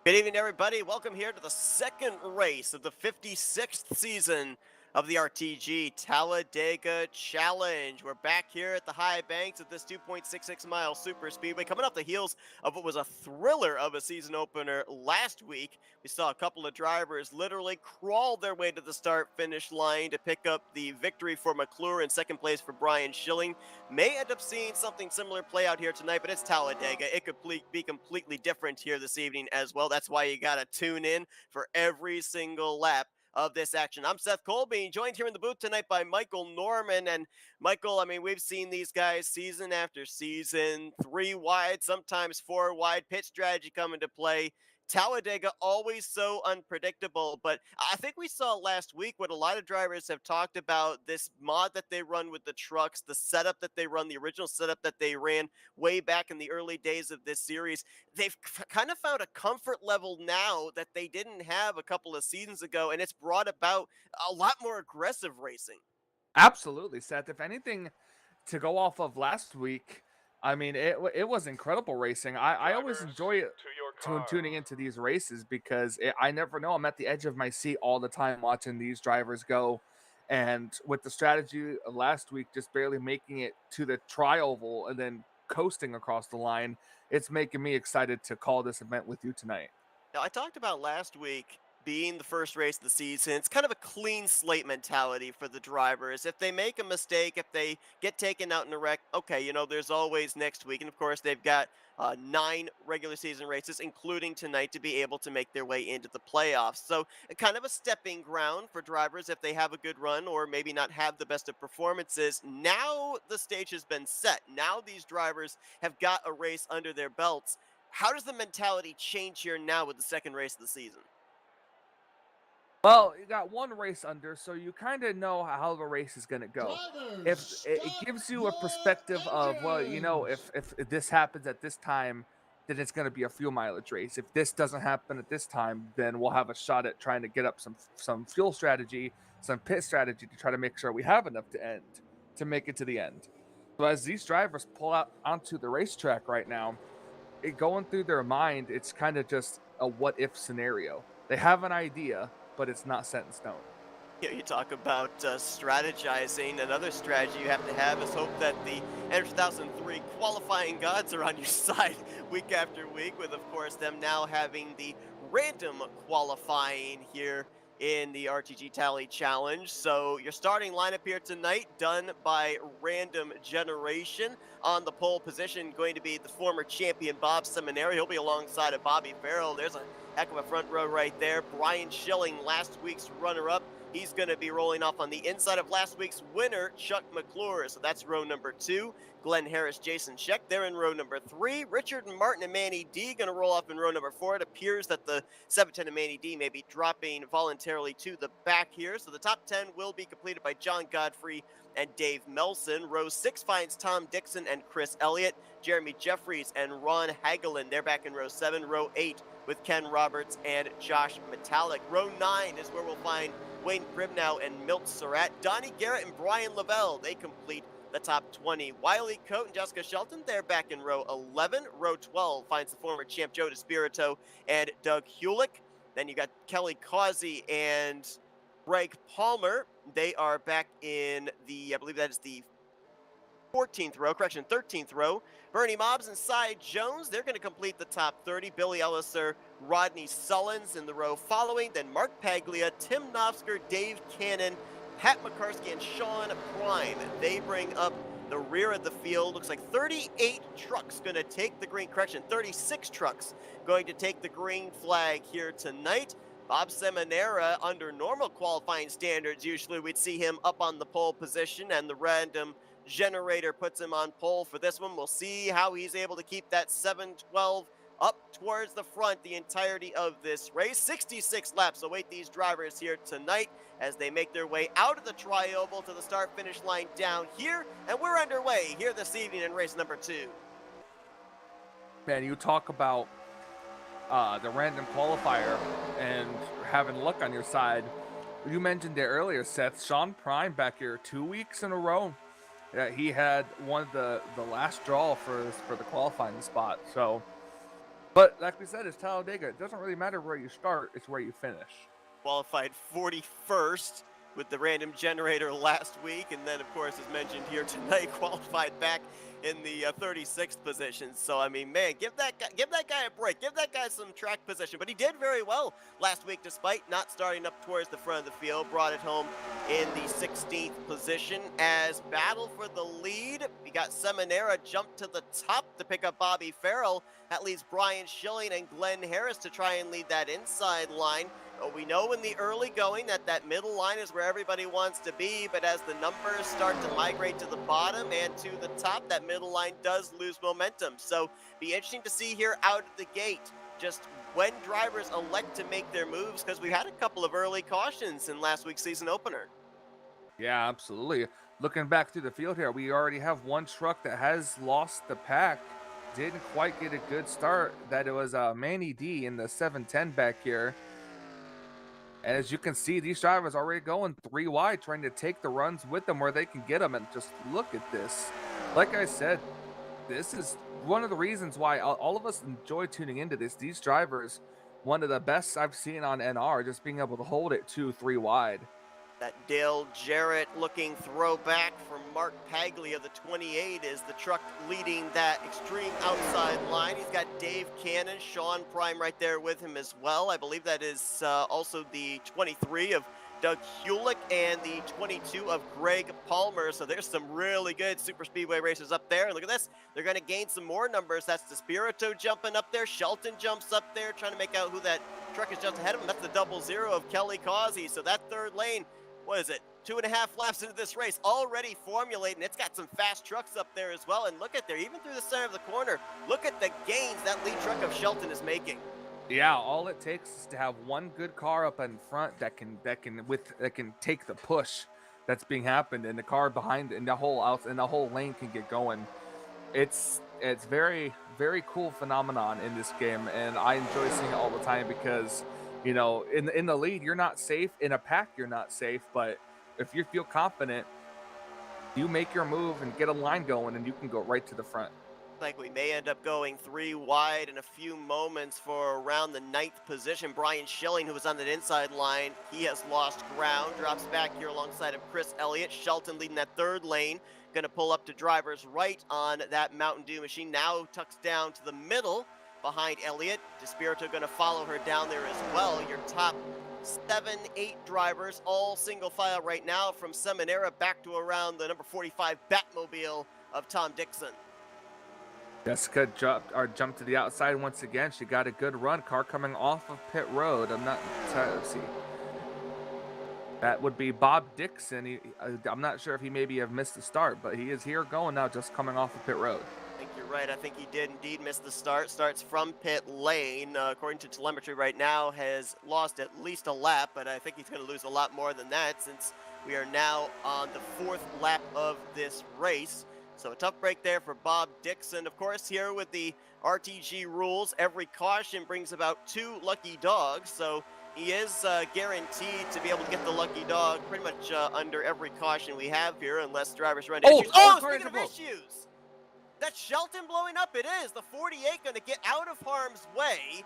Good evening, everybody. Welcome here to the second race of the 56th season of the RTG Talladega Challenge. We're back here at the high banks of this 2.66-mile super speedway, coming off the heels of what was a thriller of a season opener last week. We saw a couple of drivers literally crawl their way to the start-finish line to pick up the victory for Mcclure and second place for Brian Schilling. May end up seeing something similar play out here tonight, but it's Talladega. It could be completely different here this evening as well. That's why you got to tune in for every single lap of this action. I'm Seth Colby, joined here in the booth tonight by Michael Norman. And Michael, I mean, we've seen these guys season after season, 3 wide, sometimes 4 wide, pit strategy come into play. Talladega always so unpredictable, but I think we saw last week what a lot of drivers have talked about, this mod that they run with the trucks, the setup that they run, the original setup that they ran way back in the early days of this series. They've kind of found a comfort level now that they didn't have a couple of seasons ago, and it's brought about a lot more aggressive racing. Absolutely, Seth. If anything, to go off of last week, I mean, it was incredible racing. I always Drivers, enjoy it to your tuning car. into these races because I never know. I'm at the edge of my seat all the time watching these drivers go. And with the strategy of last week, just barely making it to the tri-oval and then coasting across the line, it's making me excited to call this event with you tonight. Now, I talked about last week being the first race of the season. It's kind of a clean slate mentality for the drivers. If they make a mistake, if they get taken out in a wreck, okay, there's always next week. And of course, they've got 9 regular season races, including tonight, to be able to make their way into the playoffs. So, kind of a stepping ground for drivers if they have a good run or maybe not have the best of performances. Now the stage has been set. Now these drivers have got a race under their belts. How does the mentality change here now with the second race of the season? Well, you got one race under, so you kind of know how the race is going to go. If Drivers, it start gives you a your perspective of, well, engines. if this happens at this time, then it's going to be a fuel mileage race. If this doesn't happen at this time, then we'll have a shot at trying to get up some fuel strategy, some pit strategy to try to make sure we have enough to make it to the end. So as these drivers pull out onto the racetrack right now, going through their mind, it's kind of just a what if scenario. They have an idea, but it's not set in stone. You talk about strategizing. Another strategy you have to have is hope that the Enter 2003 qualifying gods are on your side week after week, with, of course, them now having the random qualifying here in the RTG Tally Challenge. So your starting lineup here tonight, done by random generation. On the pole position, going to be the former champion Bob Seminary. He'll be alongside of Bobby Farrell. There's a heck of a front row right there. Brian Schilling, last week's runner-up. He's going to be rolling off on the inside of last week's winner, Chuck Mcclure. So that's row number 2. Glenn Harris, Jason Scheck, they're in row number 3. Richard and Martin and Manny D going to roll off in row number 4. It appears that the 710 and Manny D may be dropping voluntarily to the back here. So the top 10 will be completed by John Godfrey and Dave Melson. Row 6 finds Tom Dixon and Chris Elliott. Jeremy Jeffries and Ron Hagelin, they're back in row 7. Row 8 with Ken Roberts and Josh Metallic. Row 9 is where we'll find Wayne Gribnow and Milt Surratt. Donnie Garrett and Brian Lavelle, they complete the top 20. Wiley Coate and Jessica Shelton, they're back in row 11. Row 12 finds the former champ Joe DeSpirito and Doug Hulick. Then you got Kelly Causey and Greg Palmer. They are back in the, I believe that is the 13th row. Bernie Mobbs and Cy Jones, they're going to complete the top 30. Billy Elliser, Rodney Sullins in the row following. Then Mark Paglia, Tim Nofsker, Dave Cannon, Pat McCarsky, and Sean Prime. They bring up the rear of the field. Looks like 38 trucks going to take the green, 36 trucks going to take the green flag here tonight. Bob Seminara, under normal qualifying standards, usually we'd see him up on the pole position, and the random generator puts him on pole for this one. We'll see how he's able to keep that 712 up towards the front the entirety of this race. 66 laps await these drivers here tonight as they make their way out of the tri-oval to the start-finish line down here, and we're underway here this evening in race number 2. Man, you talk about the random qualifier and having luck on your side. You mentioned it earlier, Seth. Sean Prime back here 2 weeks in a row. He had one of the last draw for the qualifying spot. So But like we said, it's Talladega. It doesn't really matter where you start; it's where you finish. Qualified 41st with the random generator last week, and then of course as mentioned here tonight, qualified back in the 36th position. So I mean, man, give that guy a break, give that guy some track position. But he did very well last week despite not starting up towards the front of the field. Brought it home in the 16th position. As battle for the lead, we got Seminara jump to the top to pick up Bobby Farrell. That leaves Brian Schilling and Glenn Harris to try and lead that inside line. We know in the early going that middle line is where everybody wants to be, but as the numbers start to migrate to the bottom and to the top, that middle line does lose momentum. So be interesting to see here out of the gate just when drivers elect to make their moves, because we had a couple of early cautions in last week's season opener. Yeah, absolutely. Looking back through the field here, we already have one truck that has lost the pack. Didn't quite get a good start. That it was Manny D in the 710 back here. And as you can see, these drivers already going 3 wide, trying to take the runs with them where they can get them. And just look at this. Like I said, this is one of the reasons why all of us enjoy tuning into this. These drivers, one of the best I've seen on NR, just being able to hold it 2-3 wide. That Dale Jarrett looking throwback from Mark Paglia, the 28, is the truck leading that extreme outside line. He's got Dave Cannon, Sean Prime right there with him as well. I believe that is also the 23 of Doug Hewlick and the 22 of Greg Palmer. So there's some really good super speedway racers up there. And look at this. They're going to gain some more numbers. That's Despirito jumping up there. Shelton jumps up there trying to make out who that truck is just ahead of him. That's the 00 of Kelly Causey. So that third lane, what is it, 2.5 laps into this race, already formulating. It's got some fast trucks up there as well. And look at there, even through the center of the corner, look at the gains that lead truck of Shelton is making. Yeah, all it takes is to have one good car up in front that can take the push that's being happened, and the car behind and the whole lane can get going. It's very, very cool phenomenon in this game, and I enjoy seeing it all the time because, you know, in the lead you're not safe, in a pack you're not safe, but if you feel confident, you make your move and get a line going, and you can go right to the front. Like we may end up going 3 wide in a few moments for around the 9th position. Brian Schilling, who was on that inside line, he has lost ground, drops back here alongside of Chris Elliott. Shelton leading that third lane, going to pull up to driver's right on that Mountain Dew machine. Now tucks down to the middle behind Elliott. Despirito going to follow her down there as well. Your top 7, 8 drivers, all single file right now from Seminara back to around the number 45 Batmobile of Tom Dixon. Jessica jumped to the outside once again. She got a good run. Car coming off of pit road. Let's see. That would be Bob Dixon. I'm not sure if he maybe have missed the start, but he is here going now, just coming off of pit road. I think you're right. I think he did indeed miss the start. Starts from pit lane. According to telemetry right now, has lost at least a lap, but I think he's going to lose a lot more than that since we are now on the 4th lap of this race. So a tough break there for Bob Dixon. Of course, here with the RTG rules, every caution brings about 2 lucky dogs. So he is guaranteed to be able to get the lucky dog pretty much under every caution we have here, unless drivers run into issues. Oh, speaking of issues, that's Shelton blowing up. It is. The 48 going to get out of harm's way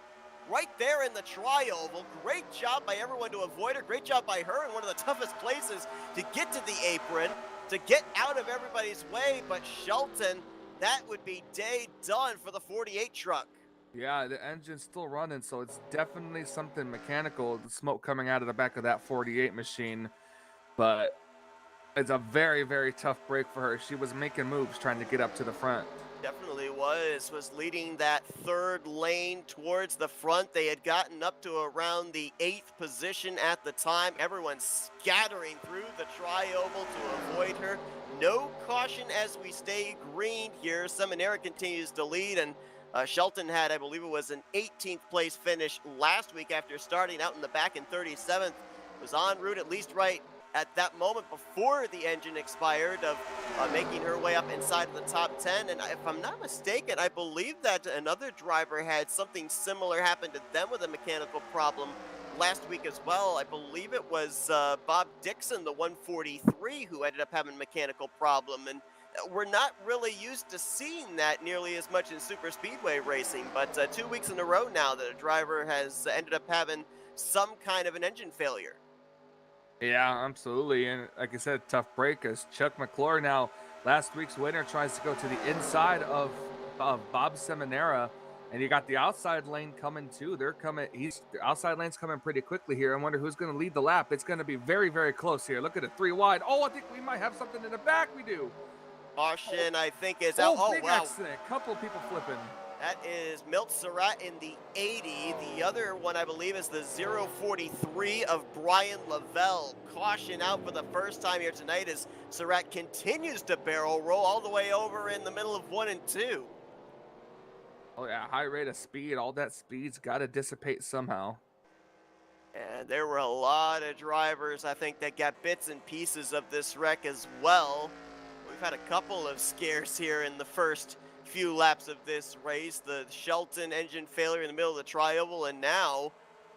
right there in the tri-oval. Great job by everyone to avoid her. Great job by her in one of the toughest places to get to the apron, to get out of everybody's way. But Shelton, that would be day done for the 48 truck. Yeah, the engine's still running, so it's definitely something mechanical, the smoke coming out of the back of that 48 machine. But it's a very, very tough break for her. She was making moves trying to get up to the front. Definitely was leading that 3rd lane towards the front. They had gotten up to around the 8th position at the time. Everyone scattering through the tri-oval to avoid her. No caution as we stay green here. Seminara continues to lead, and Shelton had, I believe it was an 18th place finish last week after starting out in the back in 37th. Was en route at least right at that moment before the engine expired of making her way up inside of the top 10. And if I'm not mistaken, I believe that another driver had something similar happen to them with a mechanical problem last week as well. I believe it was Bob Dixon, the 143, who ended up having a mechanical problem. And we're not really used to seeing that nearly as much in super speedway racing. But 2 weeks in a row now that a driver has ended up having some kind of an engine failure. Yeah, absolutely. And like I said, tough break as Chuck Mcclure now, last week's winner, tries to go to the inside of Bob Seminara. And you got the outside lane coming too. They're coming. The outside lane's coming pretty quickly here. I wonder who's going to lead the lap. It's going to be very, very close here. Look at it, 3 wide. Oh, I think we might have something in the back. We do. Caution, I think, is out. Oh, Oh, big wow. accident. Couple of people flipping. That is Milt Surratt in the 80. The other one, I believe, is the 043 of Brian Lavelle. Caution out for the first time here tonight as Surratt continues to barrel roll all the way over in the middle of 1 and 2. Oh, yeah, high rate of speed. All that speed's got to dissipate somehow. And there were a lot of drivers, I think, that got bits and pieces of this wreck as well. We've had a couple of scares here in the first few laps of this race. The Shelton engine failure in the middle of the tri-oval, and now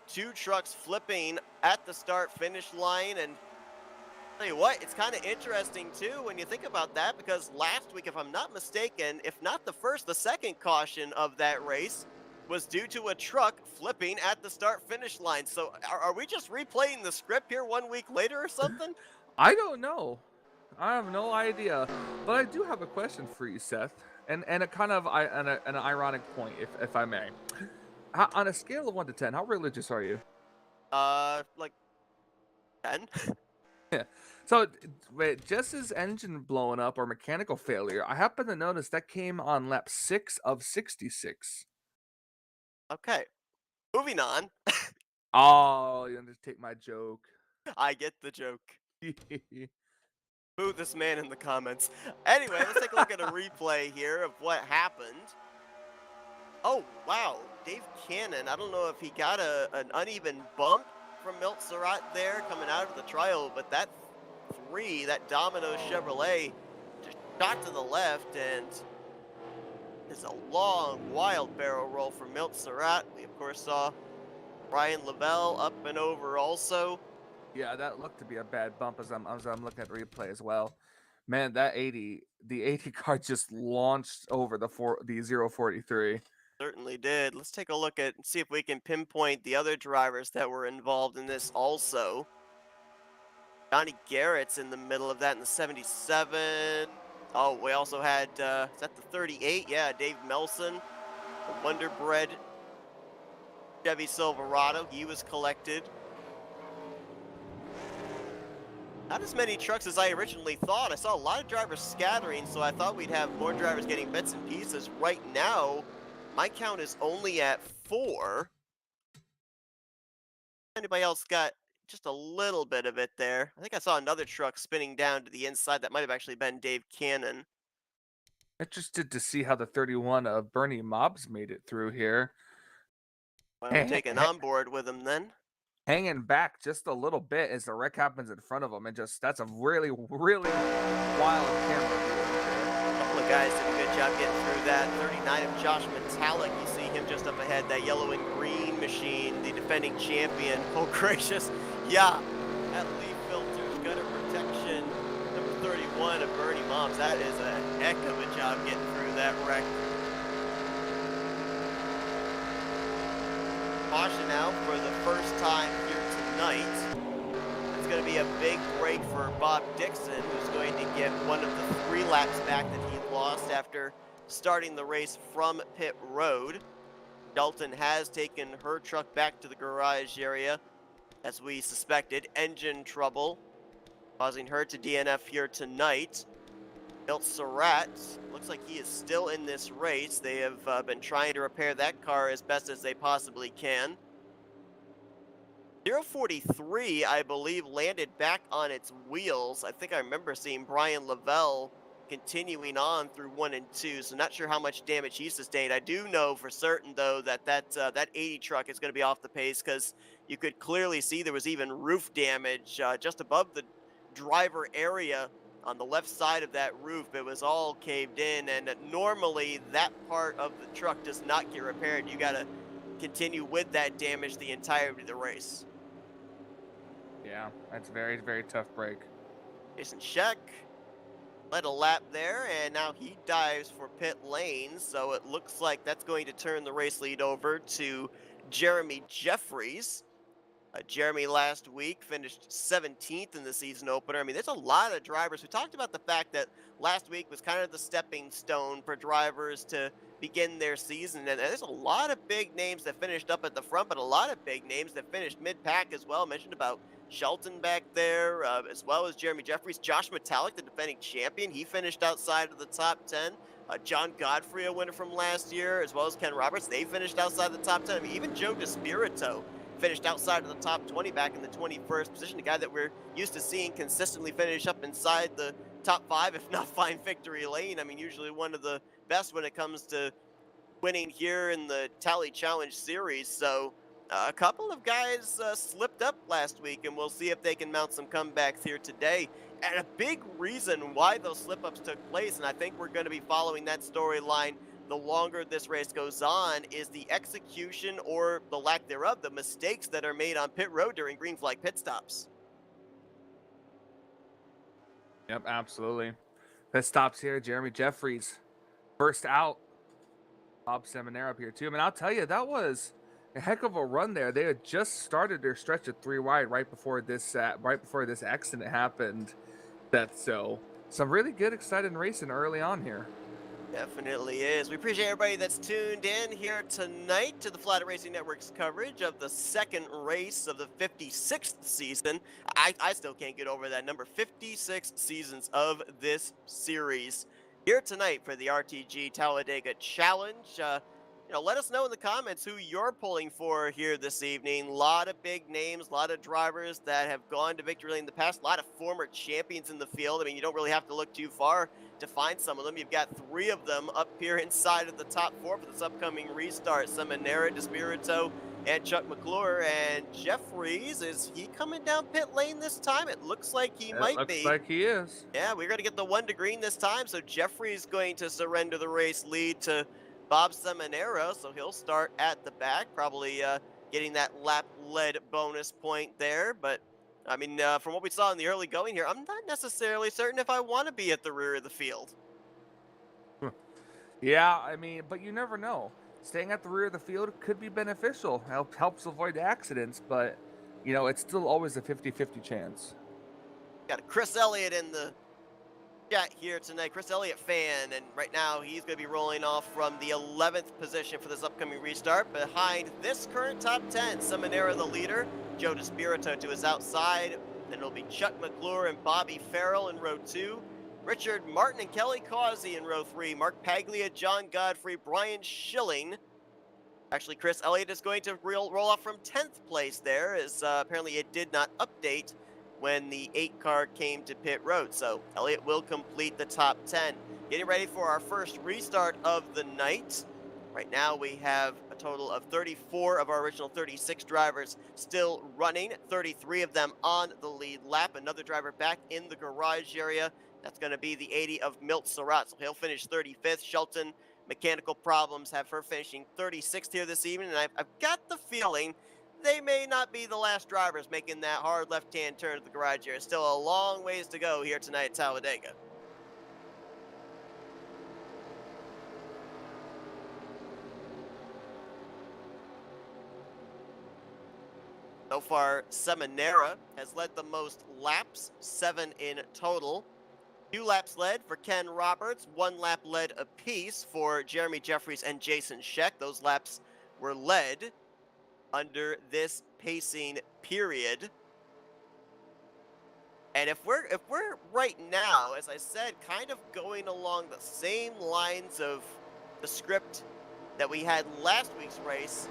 2 trucks flipping at the start-finish line. And tell you what, it's kind of interesting too when you think about that, because last week, if I'm not mistaken, if not the first, the second caution of that race was due to a truck flipping at the start-finish line. So are we just replaying the script here 1 week later or something? I don't know. I have no idea. But I do have a question for you, Seth, and a kind of an ironic point, if I may. On a scale of 1 to 10, how religious are you? Like 10. Yeah. So, wait, just as engine blowing up or mechanical failure, I happen to notice that came on lap 6 of 66. Okay, moving on. Oh, you just take my joke. I get the joke. Boo this man in the comments. Anyway, let's take a look at a replay here of what happened. Oh, wow. Dave Cannon, I don't know if he got an uneven bump from Milt Surratt there coming out of the trial, but that Domino Chevrolet just shot to the left, and it's a long, wild barrel roll for Milt Surratt. We, of course, saw Brian Lavelle up and over also. Yeah, that looked to be a bad bump as I'm looking at the replay as well. Man, the 80 car just launched over the 043. Certainly did. Let's take a look at see if we can pinpoint the other drivers that were involved in this also. Johnny Garrett's in the middle of that in the 77. Oh, we also had, is that the 38? Yeah, Dave Melson, the Wonder Bread Chevy Silverado. He was collected. Not as many trucks as I originally thought. I saw a lot of drivers scattering, so I thought we'd have more drivers getting bits and pieces. Right now, my count is only at 4. Anybody else got just a little bit of it there? I think I saw another truck spinning down to the inside. That might have actually been Dave Cannon. Interested to see how the 31 of Bernie Mobs made it through here. Well, I'm taking on board with him then. Hanging back just a little bit as the wreck happens in front of him, and that's a really, really wild camera view. A couple of guys did a good job getting through that. 39 of Josh Metallic, you see him just up ahead, that yellow and green machine, the defending champion. Oh, gracious. Yeah, that leaf filter's gutter protection. Number 31 of Bernie Moms. That is a heck of a job getting through that wreck. Caution out for the first time here tonight. It's going to be a big break for Bob Dixon, who's going to get one of the 3 laps back that he lost after starting the race from pit road. Dalton has taken her truck back to the garage area, as we suspected. Engine trouble causing her to DNF here tonight. Milt Surratt looks like he is still in this race. They have been trying to repair that car as best as they possibly can. 043, I believe, landed back on its wheels. I think I remember seeing Brian Lavelle continuing on through 1 and 2, so not sure how much damage he sustained. I do know for certain, though, that 80 truck is going to be off the pace, because you could clearly see there was even roof damage just above the driver area. On the left side of that roof, it was all caved in, and normally that part of the truck does not get repaired. You got to continue with that damage the entirety of the race. Yeah, that's very, very tough break. Jason Scheck led a lap there, and now he dives for pit lane, so it looks like that's going to turn the race lead over to Jeremy Jeffries. Jeremy last week finished 17th in the season opener. I mean, there's a lot of drivers. We talked about the fact that last week was kind of the stepping stone for drivers to begin their season. And there's a lot of big names that finished up at the front, but a lot of big names that finished mid-pack as well. I mentioned about Shelton back there, as well as Jeremy Jeffries. Josh Metallic, the defending champion, he finished outside of the top 10. John Godfrey, a winner from last year, as well as Ken Roberts, they finished outside the top 10. I mean, even Joe DeSpirito finished outside of the top 20 back in the 21st position, a guy that we're used to seeing consistently finish up inside the top 5, if not find victory lane. I mean, usually one of the best when it comes to winning here in the Tally Challenge Series. So a couple of guys slipped up last week, and we'll see if they can mount some comebacks here today. And a big reason why those slip-ups took place, and I think we're going to be following that storyline the longer this race goes on, is the execution or the lack thereof, the mistakes that are made on pit road during green flag pit stops. Yep, absolutely. Pit stops here. Jeremy Jeffries first out. Bob Seminara up here too. I mean, I'll tell you, that was a heck of a run there. They had just started their stretch of 3 wide right before this accident happened. So some really good, exciting racing early on here. Definitely is. We appreciate everybody that's tuned in here tonight to the Flatout Racing Network's coverage of the second race of the 56th season. I still can't get over that number, 56 seasons of this series. Here tonight for the RTG Talladega Challenge. Let us know in the comments who you're pulling for here this evening. A lot of big names, a lot of drivers that have gone to victory lane in the past, a lot of former champions in the field. I mean, you don't really have to look too far to find some of them. You've got 3 of them up here inside of the top 4 for this upcoming restart. Seminara, DeSpirito, and Chuck Mcclure. And Jeffries, is he coming down pit lane this time? It looks like he might be. Looks like he is. Yeah, we're going to get the 1 to green this time, so Jeffries going to surrender the race lead to Bob Seminara, so he'll start at the back, probably getting that lap-led bonus point there. But, I mean, from what we saw in the early going here, I'm not necessarily certain if I want to be at the rear of the field. Yeah, I mean, but you never know. Staying at the rear of the field could be beneficial. Helps avoid accidents, but, it's still always a 50-50 chance. Got a Chris Elliott in the chat here tonight. Chris Elliott fan, and right now he's going to be rolling off from the 11th position for this upcoming restart. Behind this current top 10, Seminara the leader, Joe DeSpirito to his outside. Then it'll be Chuck Mcclure and Bobby Farrell in row 2. Richard Martin and Kelly Causey in row 3. Mark Paglia, John Godfrey, Brian Schilling. Actually, Chris Elliott is going to roll off from 10th place there, as apparently it did not update when the 8 car came to pit road. So Elliott will complete the top 10. Getting ready for our first restart of the night. Right now we have a total of 34 of our original 36 drivers still running, 33 of them on the lead lap. Another driver back in the garage area. That's going to be the 80 of Milt Surratt. So he'll finish 35th. Shelton, mechanical problems have her finishing 36th here this evening. And I've got the feeling they may not be the last drivers making that hard left-hand turn to the garage area. Still a long ways to go here tonight at Talladega. So far, Seminara has led the most laps, 7 in total. 2 laps led for Ken Roberts, 1 lap led apiece for Jeremy Jeffries and Jason Scheck. Those laps were led under this pacing period. And if we're right now, as I said, kind of going along the same lines of the script that we had last week's race,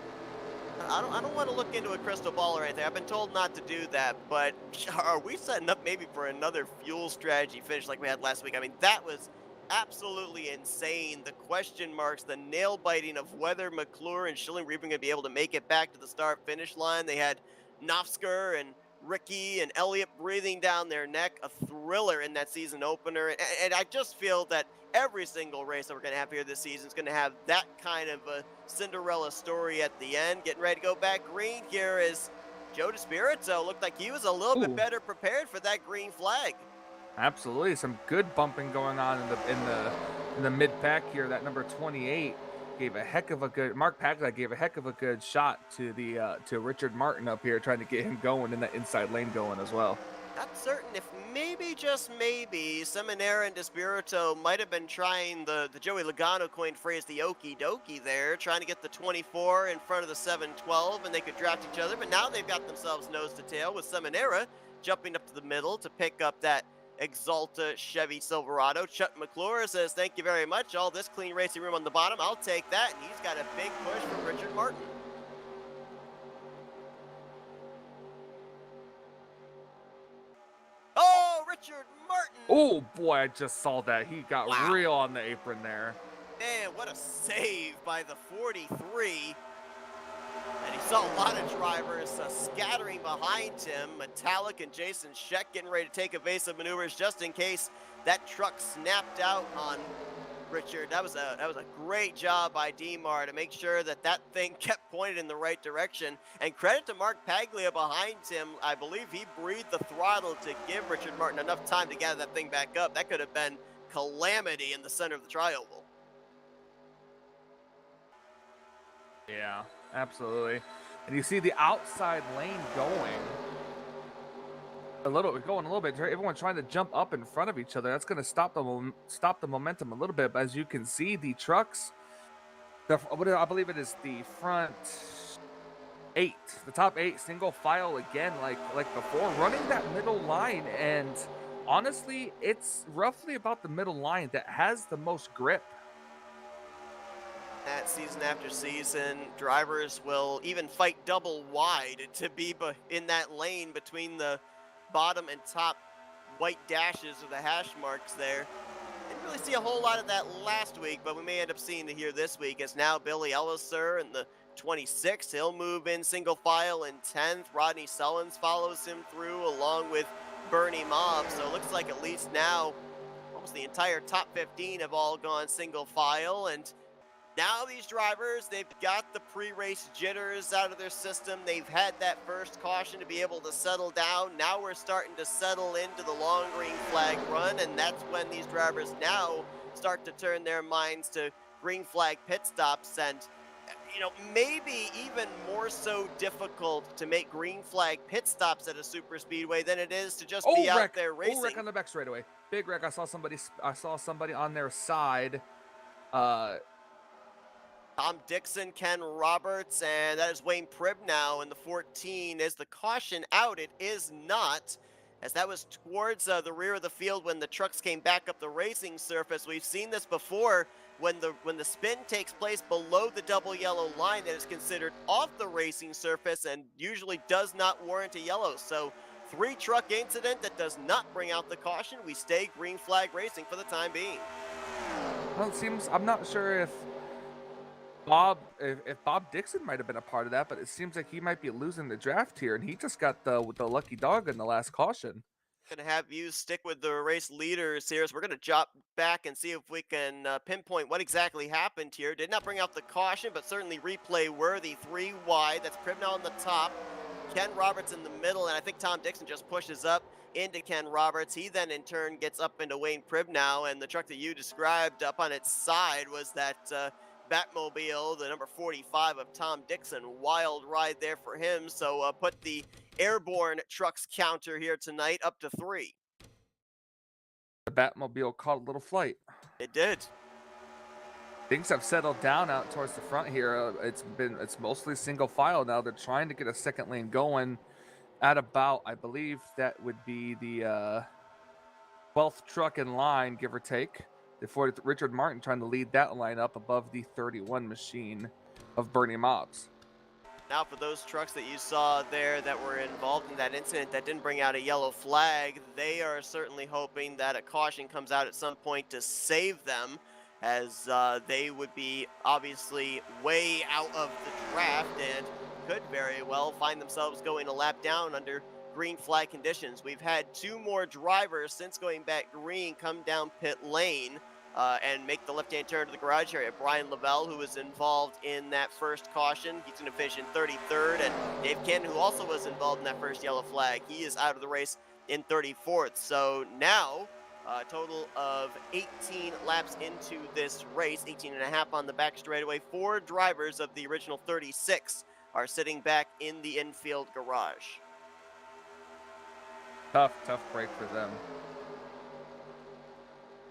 I don't want to look into a crystal ball or anything. I've been told not to do that, but are we setting up maybe for another fuel strategy finish like we had last week? I mean, that was absolutely insane. The question marks, the nail biting of whether Mcclure and Schilling were even going to be able to make it back to the start-finish line. They had Nofsker and Ricky and Elliott breathing down their neck. A thriller in that season opener. And I just feel that every single race that we're going to have here this season is going to have that kind of a Cinderella story at the end. Getting ready to go back green here is Joe DeSpirito. Looked like he was a little bit better prepared for that green flag. Absolutely, some good bumping going on in the mid pack here. That number 28 gave a heck of a good Mark Paglia gave a heck of a good shot to the to Richard Martin up here, trying to get him going in that inside lane going as well. Not certain if maybe, just maybe, Seminara and Despirito might have been trying the Joey Logano coined phrase, the okie dokie there, trying to get the 24 in front of the 712 and they could draft each other, but now they've got themselves nose to tail with Seminara jumping up to the middle to pick up that Exalta Chevy Silverado. Chuck Mcclure says, thank you very much. All this clean racing room on the bottom, I'll take that. And he's got a big push from Richard Martin. Oh, Richard Martin! Oh boy, I just saw that. He got Wow. real on the apron there. Man, what a save by the 43. And he saw a lot of drivers scattering behind him. Metallic and Jason Scheck getting ready to take evasive maneuvers just in case that truck snapped out on Richard. That was a great job by DMAR to make sure that that thing kept pointed in the right direction. And credit to Mark Paglia behind him. I believe he breathed the throttle to give Richard Martin enough time to gather that thing back up. That could have been calamity in the center of the tri-oval. Yeah, absolutely. And you see the outside lane going a little bit. Everyone's trying to jump up in front of each other. That's going to stop the momentum a little bit. But as you can see, the trucks, I believe it is the front 8, the top 8 single file again, like before, running that middle line. And honestly, it's roughly about the middle line that has the most grip. That season after season, drivers will even fight double wide to be in that lane between the bottom and top white dashes or the hash marks there. Didn't really see a whole lot of that last week, but we may end up seeing it here this week, as now Billy Elliser in the 26th. He'll move in single file in 10th. Rodney Sullins follows him through along with Bernie Mobb. So it looks like at least now almost the entire top 15 have all gone single file. And now these drivers, they've got the pre-race jitters out of their system. They've had that first caution to be able to settle down. Now we're starting to settle into the long green flag run, and that's when these drivers now start to turn their minds to green flag pit stops. And, you know, maybe even more so difficult to make green flag pit stops at a super speedway than it is to just be out there racing. Wreck on the back straightaway. Big wreck. I saw somebody on their side. Tom Dixon, Ken Roberts, and that is Wayne Pribb now in the 14. Is the caution out? It is not, as that was towards the rear of the field when the trucks came back up the racing surface. We've seen this before when the spin takes place below the double yellow line that is considered off the racing surface and usually does not warrant a yellow. So 3-truck incident that does not bring out the caution. We stay green flag racing for the time being. Well, it seems, I'm not sure if Bob Dixon might have been a part of that, but it seems like he might be losing the draft here, and he just got the lucky dog in the last caution. Gonna have you stick with the race leaders here, so we're gonna drop back and see if we can pinpoint what exactly happened here. Did not bring out the caution, but certainly replay worthy. 3 wide. That's Pribb now on the top, Ken Roberts in the middle, and I think Tom Dixon just pushes up into Ken Roberts. He then in turn gets up into Wayne Pribb now, and the truck that you described up on its side was that Batmobile, the number 45 of Tom Dixon. Wild ride there for him. So put the airborne trucks counter here tonight up to 3. The Batmobile caught a little flight. It did. Things have settled down out towards the front here. It's mostly single file now. They're trying to get a second lane going at about, I believe that would be the 12th truck in line, give or take. For Richard Martin trying to lead that line up above the 31 machine of Bernie Mobbs. Now for those trucks that you saw there that were involved in that incident that didn't bring out a yellow flag, they are certainly hoping that a caution comes out at some point to save them, as they would be obviously way out of the draft and could very well find themselves going a lap down under green flag conditions. We've had 2 more drivers since going back green come down pit lane and make the left-hand turn to the garage area. Brian Lavelle, who was involved in that first caution, he's going to finish in 33rd. And Dave Cannon, who also was involved in that first yellow flag, he is out of the race in 34th. So now, a total of 18 laps into this race, 18 and a half on the back straightaway. 4 drivers of the original 36 are sitting back in the infield garage. Tough break for them.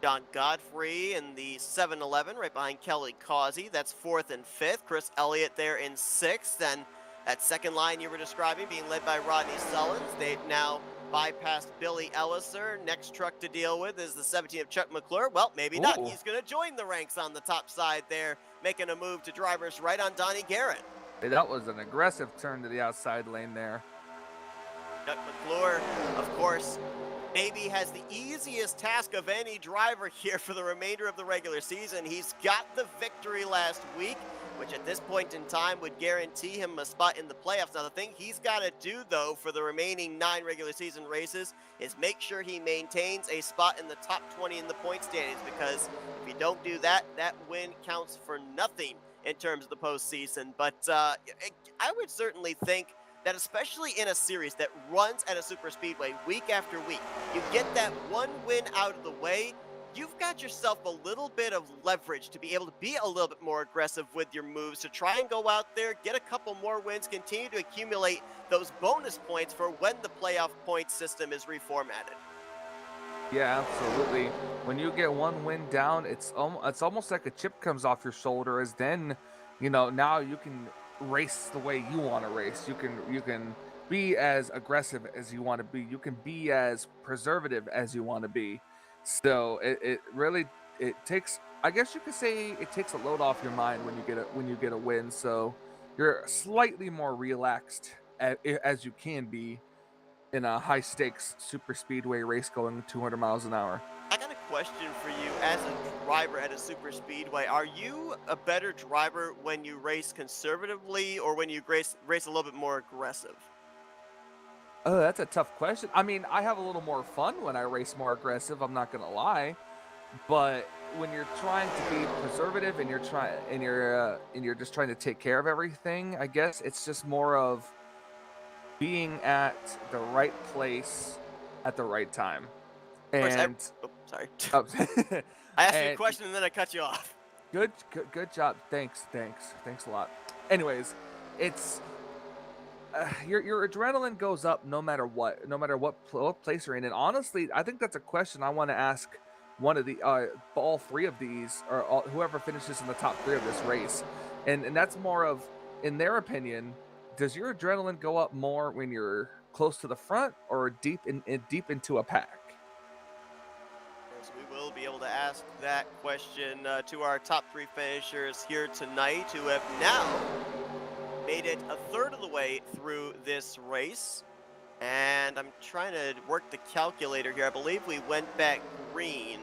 John Godfrey in the 7-Eleven, right behind Kelly Causey. That's 4th and 5th. Chris Elliott there in 6th. And that second line you were describing being led by Rodney Sullins. They've now bypassed Billy Elliser. Next truck to deal with is the 17 of Chuck Mcclure. Well, maybe not. Ooh. He's going to join the ranks on the top side there, making a move to drivers right on Donnie Garrett. Hey, that was an aggressive turn to the outside lane there. Chuck Mcclure, of course, maybe has the easiest task of any driver here for the remainder of the regular season. He's got the victory last week, which at this point in time would guarantee him a spot in the playoffs. Now, the thing he's got to do, though, for the remaining 9 regular season races is make sure he maintains a spot in the top 20 in the point standings, because if you don't do that, that win counts for nothing in terms of the postseason. But I would certainly think that especially in a series that runs at a super speedway week after week, you get that one win out of the way, you've got yourself a little bit of leverage to be able to be a little bit more aggressive with your moves, to try and go out there, get a couple more wins, continue to accumulate those bonus points for when the playoff point system is reformatted. Yeah, absolutely. When you get one win down, it's almost like a chip comes off your shoulder, as then, now you can race the way you want to race. You can be as aggressive as you want to be. You can be as preservative as you want to be. So it really takes, I guess you could say, it takes a load off your mind when you get a win. So you're slightly more relaxed as you can be in a high stakes super speedway race going 200 miles an hour. I got a question for you as a driver at a super speedway. Are you a better driver when you race conservatively or when you race a little bit more aggressive? Oh, that's a tough question. I mean, I have a little more fun when I race more aggressive, I'm not gonna lie. But when you're trying to be preservative and you're just trying to take care of everything, I guess it's just more of being at the right place at the right time. And sorry. oh, I asked you a question and then I cut you off. Good job. Thanks a lot. Anyways, it's your adrenaline goes up no matter what place you're in. And honestly, I think that's a question I want to ask one of the all 3 of these, or whoever finishes in the top 3 of this race, and that's more of, in their opinion, does your adrenaline go up more when you're close to the front or deep into a pack? So we will be able to ask that question to our top 3 finishers here tonight, who have now made it a third of the way through this race. And I'm trying to work the calculator here. I believe we went back green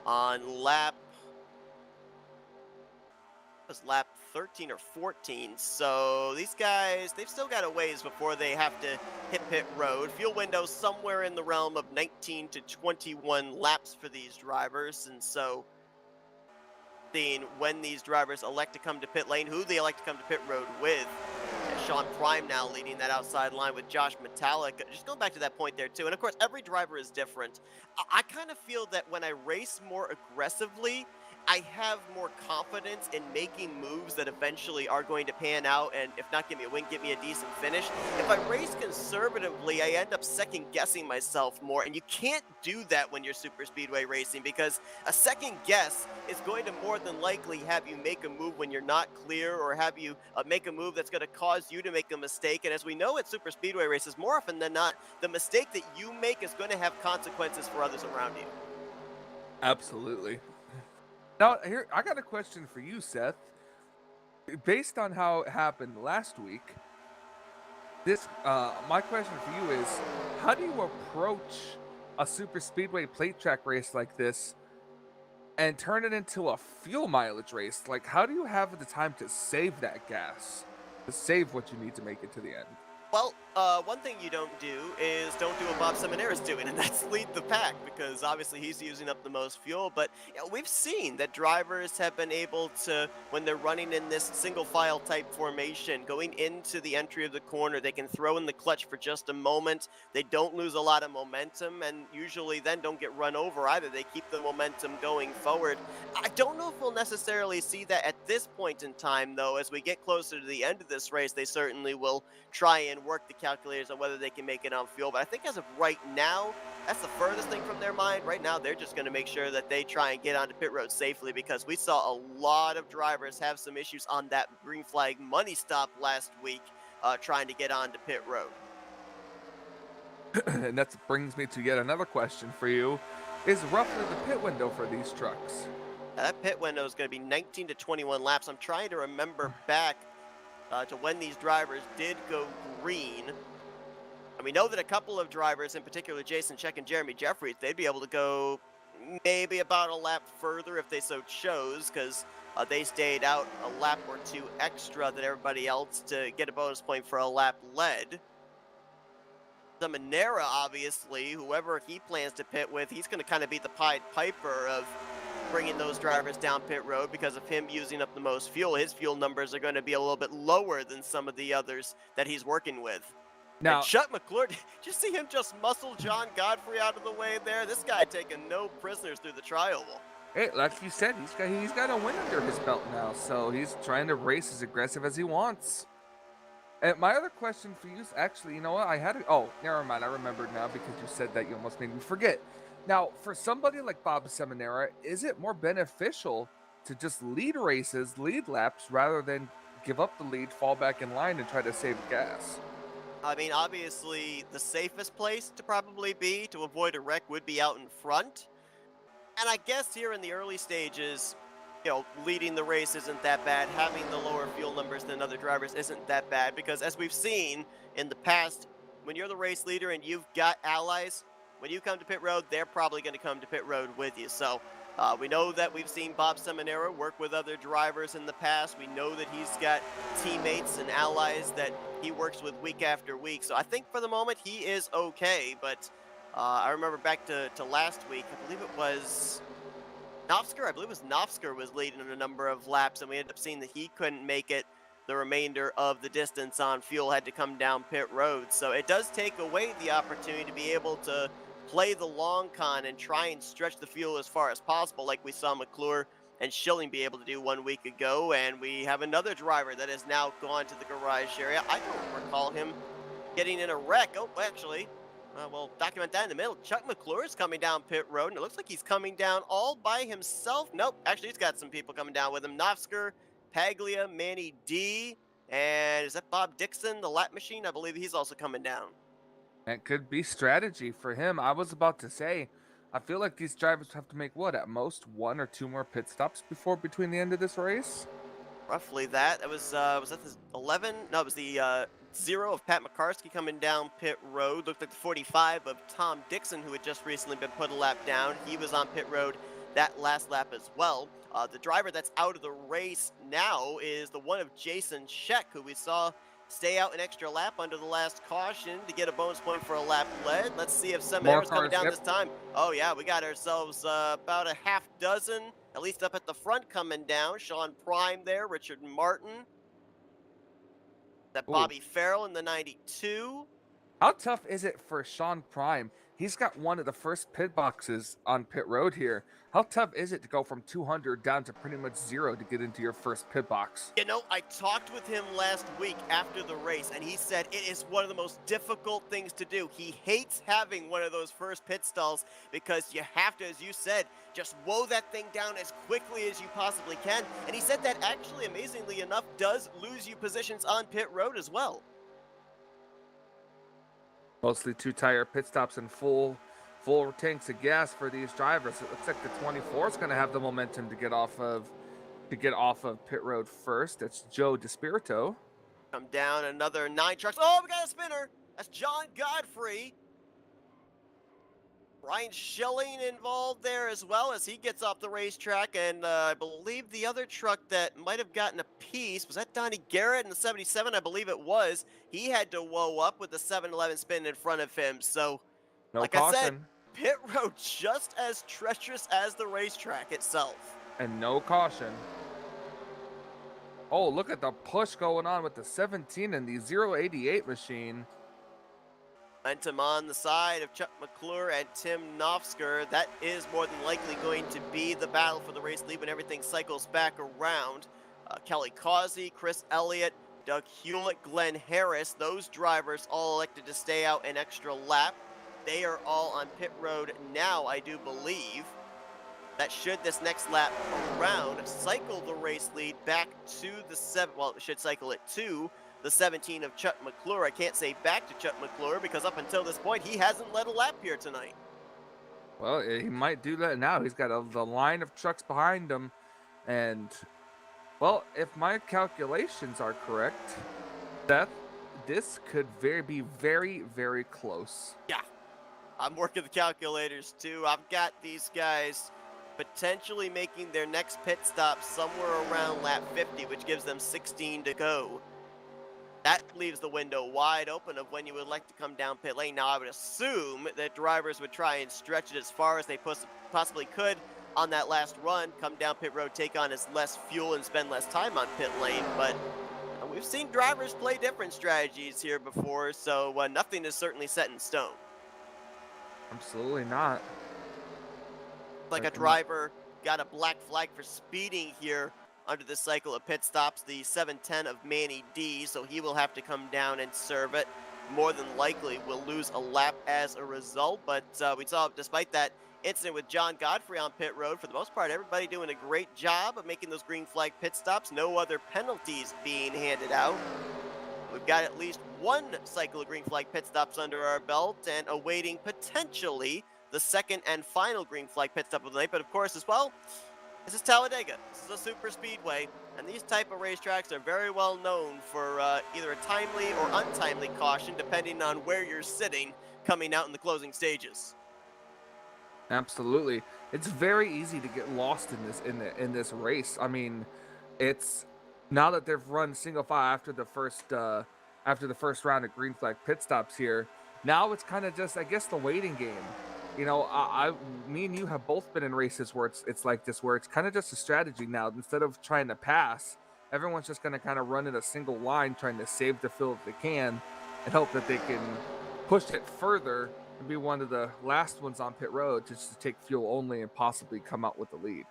on lap 13 or 14. So these guys, they've still got a ways before they have to hit pit road. Fuel window somewhere in the realm of 19 to 21 laps for these drivers. And so seeing when these drivers elect to come to pit lane, who they elect to come to pit road with. And Sean Prime now leading that outside line with Josh Metallic. Just going back to that point there too. And of course, every driver is different. I kind of feel that when I race more aggressively, I have more confidence in making moves that eventually are going to pan out, and if not give me a win, give me a decent finish. If I race conservatively, I end up second guessing myself more, and you can't do that when you're super speedway racing, because a second guess is going to more than likely have you make a move when you're not clear, or have you make a move that's going to cause you to make a mistake. And as we know at super speedway races, more often than not, the mistake that you make is going to have consequences for others around you. Absolutely. Now, here, I got a question for you, Seth. Based on how it happened last week, my question for you is, how do you approach a super speedway plate track race like this and turn it into a fuel mileage race? Like, how do you have the time to save that gas, to save what you need to make it to the end? Well, one thing you don't do is don't do what Bob Seminara's doing, and that's lead the pack, because obviously he's using up the most fuel. But we've seen that drivers have been able to, when they're running in this single file type formation, going into the entry of the corner, they can throw in the clutch for just a moment. They don't lose a lot of momentum, and usually then don't get run over either. They keep the momentum going forward. I don't know if we'll necessarily see that at this point in time, though. As we get closer to the end of this race, they certainly will try and work the calculators on whether they can make it on fuel. But I think as of right now, that's the furthest thing from their mind. Right now, they're just going to make sure that they try and get onto pit road safely, because we saw a lot of drivers have some issues on that green flag money stop last week trying to get onto pit road. And that brings me to yet another question for you. Is roughly the pit window for these trucks? That pit window is going to be 19 to 21 laps. I'm trying to remember back to when these drivers did go green. And we know that a couple of drivers, in particular Jason Check and Jeremy Jeffries, they'd be able to go maybe about a lap further if they so chose, because they stayed out a lap or two extra than everybody else to get a bonus point for a lap led. The Monera, obviously, whoever he plans to pit with, he's going to kind of be the Pied Piper of bringing those drivers down pit road, because of him using up the most fuel. His fuel numbers are going to be a little bit lower than some of the others that he's working with. Now, And Chuck Mcclure, did you see him just muscle John Godfrey out of the way there? This guy taking no prisoners through the trial. hey, like you said, he's got a win under his belt now, so he's trying to race as aggressive as he wants. And my other question for you is actually, you know what? Oh, never mind. I remembered now because you said that. You almost made me forget. Now, for somebody like Bob Seminara, is it more beneficial to just lead races, lead laps, rather than give up the lead, fall back in line, and try to save gas? I mean, obviously, the safest place to probably be to avoid a wreck would be out in front. And I guess here in the early stages, leading the race isn't that bad. Having the lower fuel numbers than other drivers isn't that bad, because as we've seen in the past, when you're the race leader and you've got allies, when you come to pit road, they're probably going to come to pit road with you. So we know that we've seen Bob Seminara work with other drivers in the past. We know that he's got teammates and allies that he works with week after week. So I think for the moment he is okay. But I remember back to last week, I believe it was Nofsker was leading in a number of laps, and we ended up seeing that he couldn't make it the remainder of the distance on fuel, had to come down pit road. So it does take away the opportunity to be able to play the long con and try and stretch the fuel as far as possible, like we saw McClure and Schilling be able to do 1 week ago. And we have another driver that has now gone to the garage area. I don't recall him getting in a wreck. Oh, actually, we'll document that in the middle. Chuck McClure is coming down pit road, and it looks like he's coming down all by himself. Nope, actually he's got some people coming down with him. Nofsker, Paglia, Manny D, and is that Bob Dixon, the lap machine? I believe he's also coming down. That could be strategy for him. I was about to say, I feel like these drivers have to make what, at most 1 or 2 more pit stops between the end of this race? Roughly that. That was that the 11? No, it was the 0 of Pat McCarskey coming down pit road. Looked like the 45 of Tom Dixon, who had just recently been put a lap down. He was on pit road that last lap as well. The driver that's out of the race now is the one of Jason Scheck, who we saw stay out an extra lap under the last caution to get a bonus point for a lap led. Let's see if Seminara's coming down this time. Oh yeah, we got ourselves about a half dozen, at least up at the front, coming down. Sean Prime there, Richard Martin. That Bobby Farrell in the 92. How tough is it for Sean Prime? He's got one of the first pit boxes on pit road here. How tough is it to go from 200 down to pretty much 0 to get into your first pit box? I talked with him last week after the race, and he said it is one of the most difficult things to do. He hates having one of those first pit stalls because you have to, as you said, just woe that thing down as quickly as you possibly can. And he said that actually, amazingly enough, does lose you positions on pit road as well. Mostly 2-tire pit stops and full tanks of gas for these drivers. It looks like the 24 is going to have the momentum to get off of pit road first. That's Joe DeSpirito. Come down another 9 trucks. Oh, we got a spinner. That's John Godfrey. Ryan Schilling involved there as well as he gets off the racetrack, and I believe the other truck that might have gotten a piece, was that Donnie Garrett in the 77? I believe it was. He had to whoa up with the 711 spin in front of him. So, No like I said, caution. pit road just as treacherous as the racetrack itself. And no caution. Oh, look at the push going on with the 17 and the 088 machine. Momentum on the side of Chuck Mcclure and Tim Nofsker. That is more than likely going to be the battle for the race lead when everything cycles back around. Kelly Causey, Chris Elliott, Doug Hewlett, Glenn Harris, those drivers all elected to stay out an extra lap. They are all on pit road now, I do believe. That should this next lap around cycle the race lead back to the it should cycle it to the 17 of Chuck Mcclure. I can't say back to Chuck Mcclure because up until this point, he hasn't led a lap here tonight. Well, he might do that now. He's got the line of trucks behind him. And, well, if my calculations are correct, Seth, this could be very, very close. Yeah, I'm working the calculators too. I've got these guys potentially making their next pit stop somewhere around lap 50, which gives them 16 to go. That leaves the window wide open of when you would like to come down pit lane. Now, I would assume that drivers would try and stretch it as far as they possibly could on that last run, come down pit road, take on as less fuel and spend less time on pit lane. But we've seen drivers play different strategies here before, so nothing is certainly set in stone. Absolutely not. Like a driver got a black flag for speeding here under the cycle of pit stops, the 710 of Manny D, so he will have to come down and serve it. More than likely will lose a lap as a result, but we saw, despite that incident with John Godfrey on pit road, for the most part, everybody doing a great job of making those green flag pit stops. No other penalties being handed out. We've got at least one cycle of green flag pit stops under our belt and awaiting potentially the second and final green flag pit stop of the night. But of course, as well, this is Talladega. This is a super speedway, and these type of racetracks are very well known for either a timely or untimely caution, depending on where you're sitting coming out in the closing stages. Absolutely, it's very easy to get lost in this race. I mean, it's now that they've run single file after the first round of green flag pit stops here. Now it's kind of just, I guess, the waiting game. You know, me and you have both been in races where it's like this, where it's kind of just a strategy now. Instead of trying to pass, everyone's just going to kind of run in a single line, trying to save the fill if they can, and hope that they can push it further and be one of the last ones on pit road just to take fuel only and possibly come out with the lead.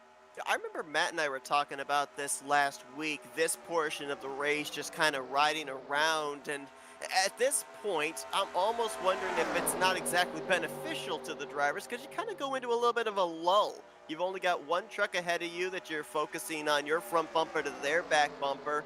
I remember Matt and I were talking about this last week, this portion of the race just kind of riding around, and at this point, I'm almost wondering if it's not exactly beneficial to the drivers because you kind of go into a little bit of a lull. You've only got one truck ahead of you that you're focusing on your front bumper to their back bumper.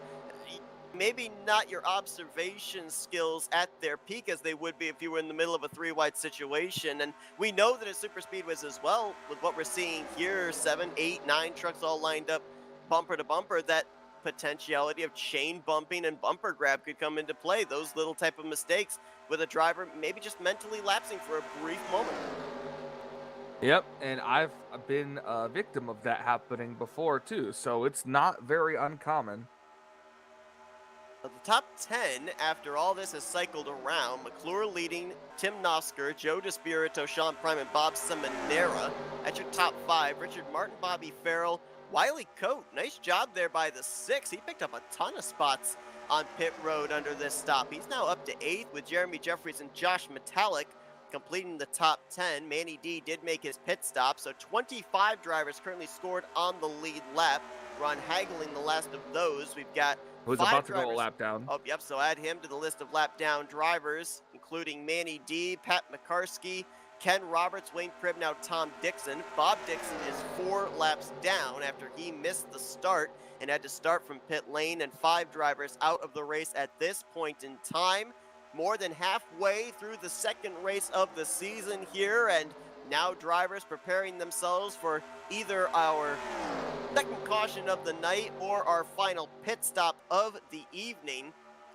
Maybe not your observation skills at their peak as they would be if you were in the middle of a three-wide situation. And we know that at super speedways as well, with what we're seeing here, 7, 8, 9 trucks all lined up bumper to bumper, that potentiality of chain bumping and bumper grab could come into play. Those little type of mistakes with a driver maybe just mentally lapsing for a brief moment. Yep, and I've been a victim of that happening before too, so it's not very uncommon. The top 10, after all this has cycled around, Mcclure leading, Tim Nosker, Joe DeSpirito, Sean Prime, and Bob Seminara. That's your top 5. Richard Martin, Bobby Farrell, Wiley Coate, nice job there by the 6. He picked up a ton of spots on pit road under this stop. He's now up to 8th with Jeremy Jeffries and Josh Metallic completing the top 10. Manny D did make his pit stop, so 25 drivers currently scored on the lead lap. Ron Hageling, the last of those. We've got who's about to go a lap down. Oh, yep, so add him to the list of lap down drivers, including Manny D, Pat McCarsky, Ken Roberts, Wayne Cribb, now Tom Dixon. Bob Dixon is 4 laps down after he missed the start and had to start from pit lane, and 5 drivers out of the race at this point in time. More than halfway through the second race of the season here, and now drivers preparing themselves for either our second caution of the night or our final pit stop of the evening.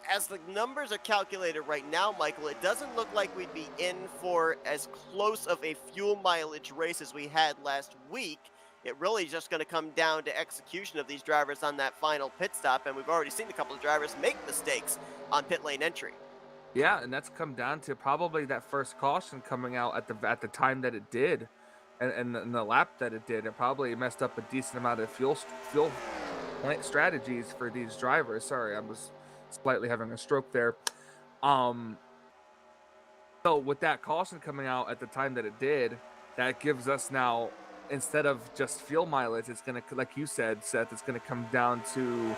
as the numbers are calculated right now, Michael, it doesn't look like we'd be in for as close of a fuel mileage race as we had last week. It really is just going to come down to execution of these drivers on that final pit stop, and we've already seen a couple of drivers make mistakes on pit lane entry. Yeah, and that's come down to probably that first caution coming out at the time that it did, and the lap that it did. It probably messed up a decent amount of fuel plant strategies for these drivers. Sorry, I was slightly having a stroke there. Um, so with that caution coming out at the time that it did, that gives us now, instead of just fuel mileage, it's gonna, like you said, Seth, it's gonna come down to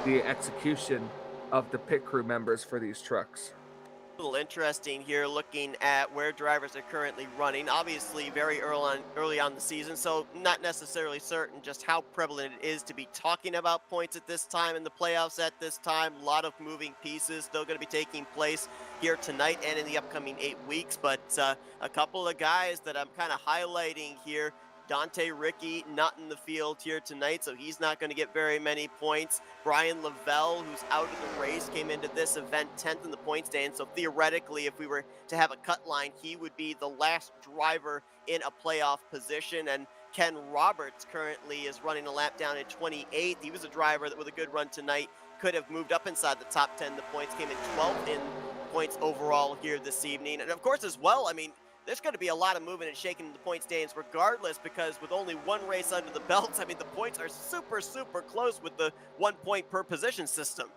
the execution of the pit crew members for these trucks. A little interesting here looking at where drivers are currently running. Obviously very early on the season, so not necessarily certain just how prevalent it is to be talking about points at this time in the playoffs at this time. A lot of moving pieces still going to be taking place here tonight and in the upcoming 8 weeks, but a couple of guys that I'm kind of highlighting here. Dante Ricky not in the field here tonight, so he's not going to get very many points. Brian Lavelle, who's out of the race, came into this event 10th in the point stand, so theoretically, if we were to have a cut line, he would be the last driver in a playoff position. And Ken Roberts currently is running a lap down at 28th. He was a driver that with a good run tonight could have moved up inside the top 10. The points came in 12th in points overall here this evening. And of course, as well, I mean, there's going to be a lot of moving and shaking in the point stands regardless, because with only one race under the belts, I mean, the points are super, super close with the 1 point per position system.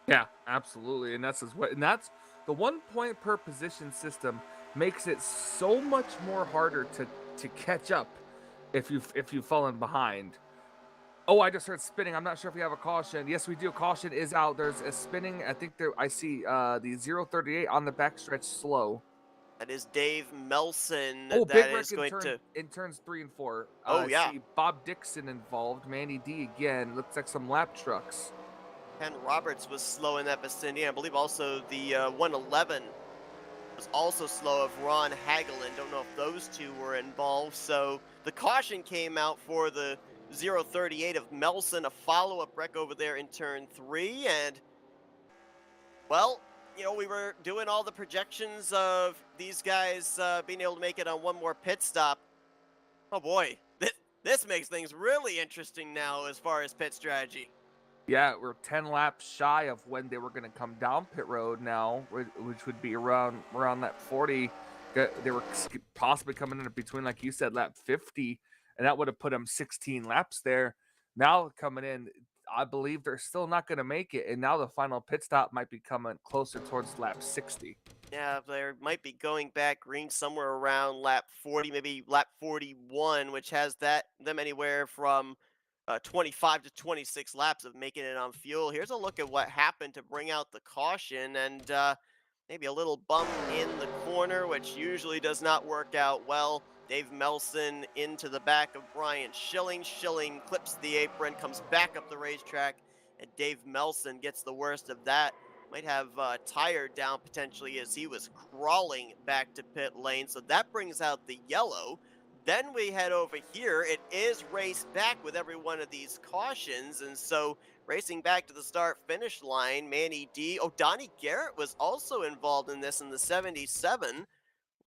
Yeah, absolutely, and that's the 1 point per position system makes it so much more harder to catch up if you've fallen behind. Oh, I just heard spinning. I'm not sure if we have a caution. Yes, we do. Caution is out. There's a spinning. I think there. I see the 038 on the backstretch slow. That is Dave Melson. Oh, That big wreck is going to. in turns 3 and 4. Oh, I yeah. see Bob Dixon involved. Manny D again. Looks like some lap trucks. Ken Roberts was slow in that vicinity. I believe also the 111 was also slow of Ron Hagelin. Don't know if those two were involved. So the caution came out for the 038 of Melson, a follow-up wreck over there in turn 3. And, well, you know, we were doing all the projections of these guys being able to make it on one more pit stop. Oh boy, this makes things really interesting now as far as pit strategy. Yeah, we're 10 laps shy of when they were going to come down pit road now, which would be around that 40. They were possibly coming in between, like you said, lap 50, and that would have put them 16 laps there. Now coming in, I believe they're still not going to make it, and now the final pit stop might be coming closer towards lap 60. Yeah, they might be going back green somewhere around lap 40, maybe lap 41, which has them anywhere from 25 to 26 laps of making it on fuel. Here's a look at what happened to bring out the caution, and maybe a little bump in the corner, which usually does not work out well. Dave Melson into the back of Brian Schilling. Schilling clips the apron, comes back up the racetrack, and Dave Melson gets the worst of that. Might have tire down potentially as he was crawling back to pit lane. So that brings out the yellow. Then we head over here. It is raced back with every one of these cautions. And so racing back to the start finish line, Manny D. Oh, Donnie Garrett was also involved in this in the 77.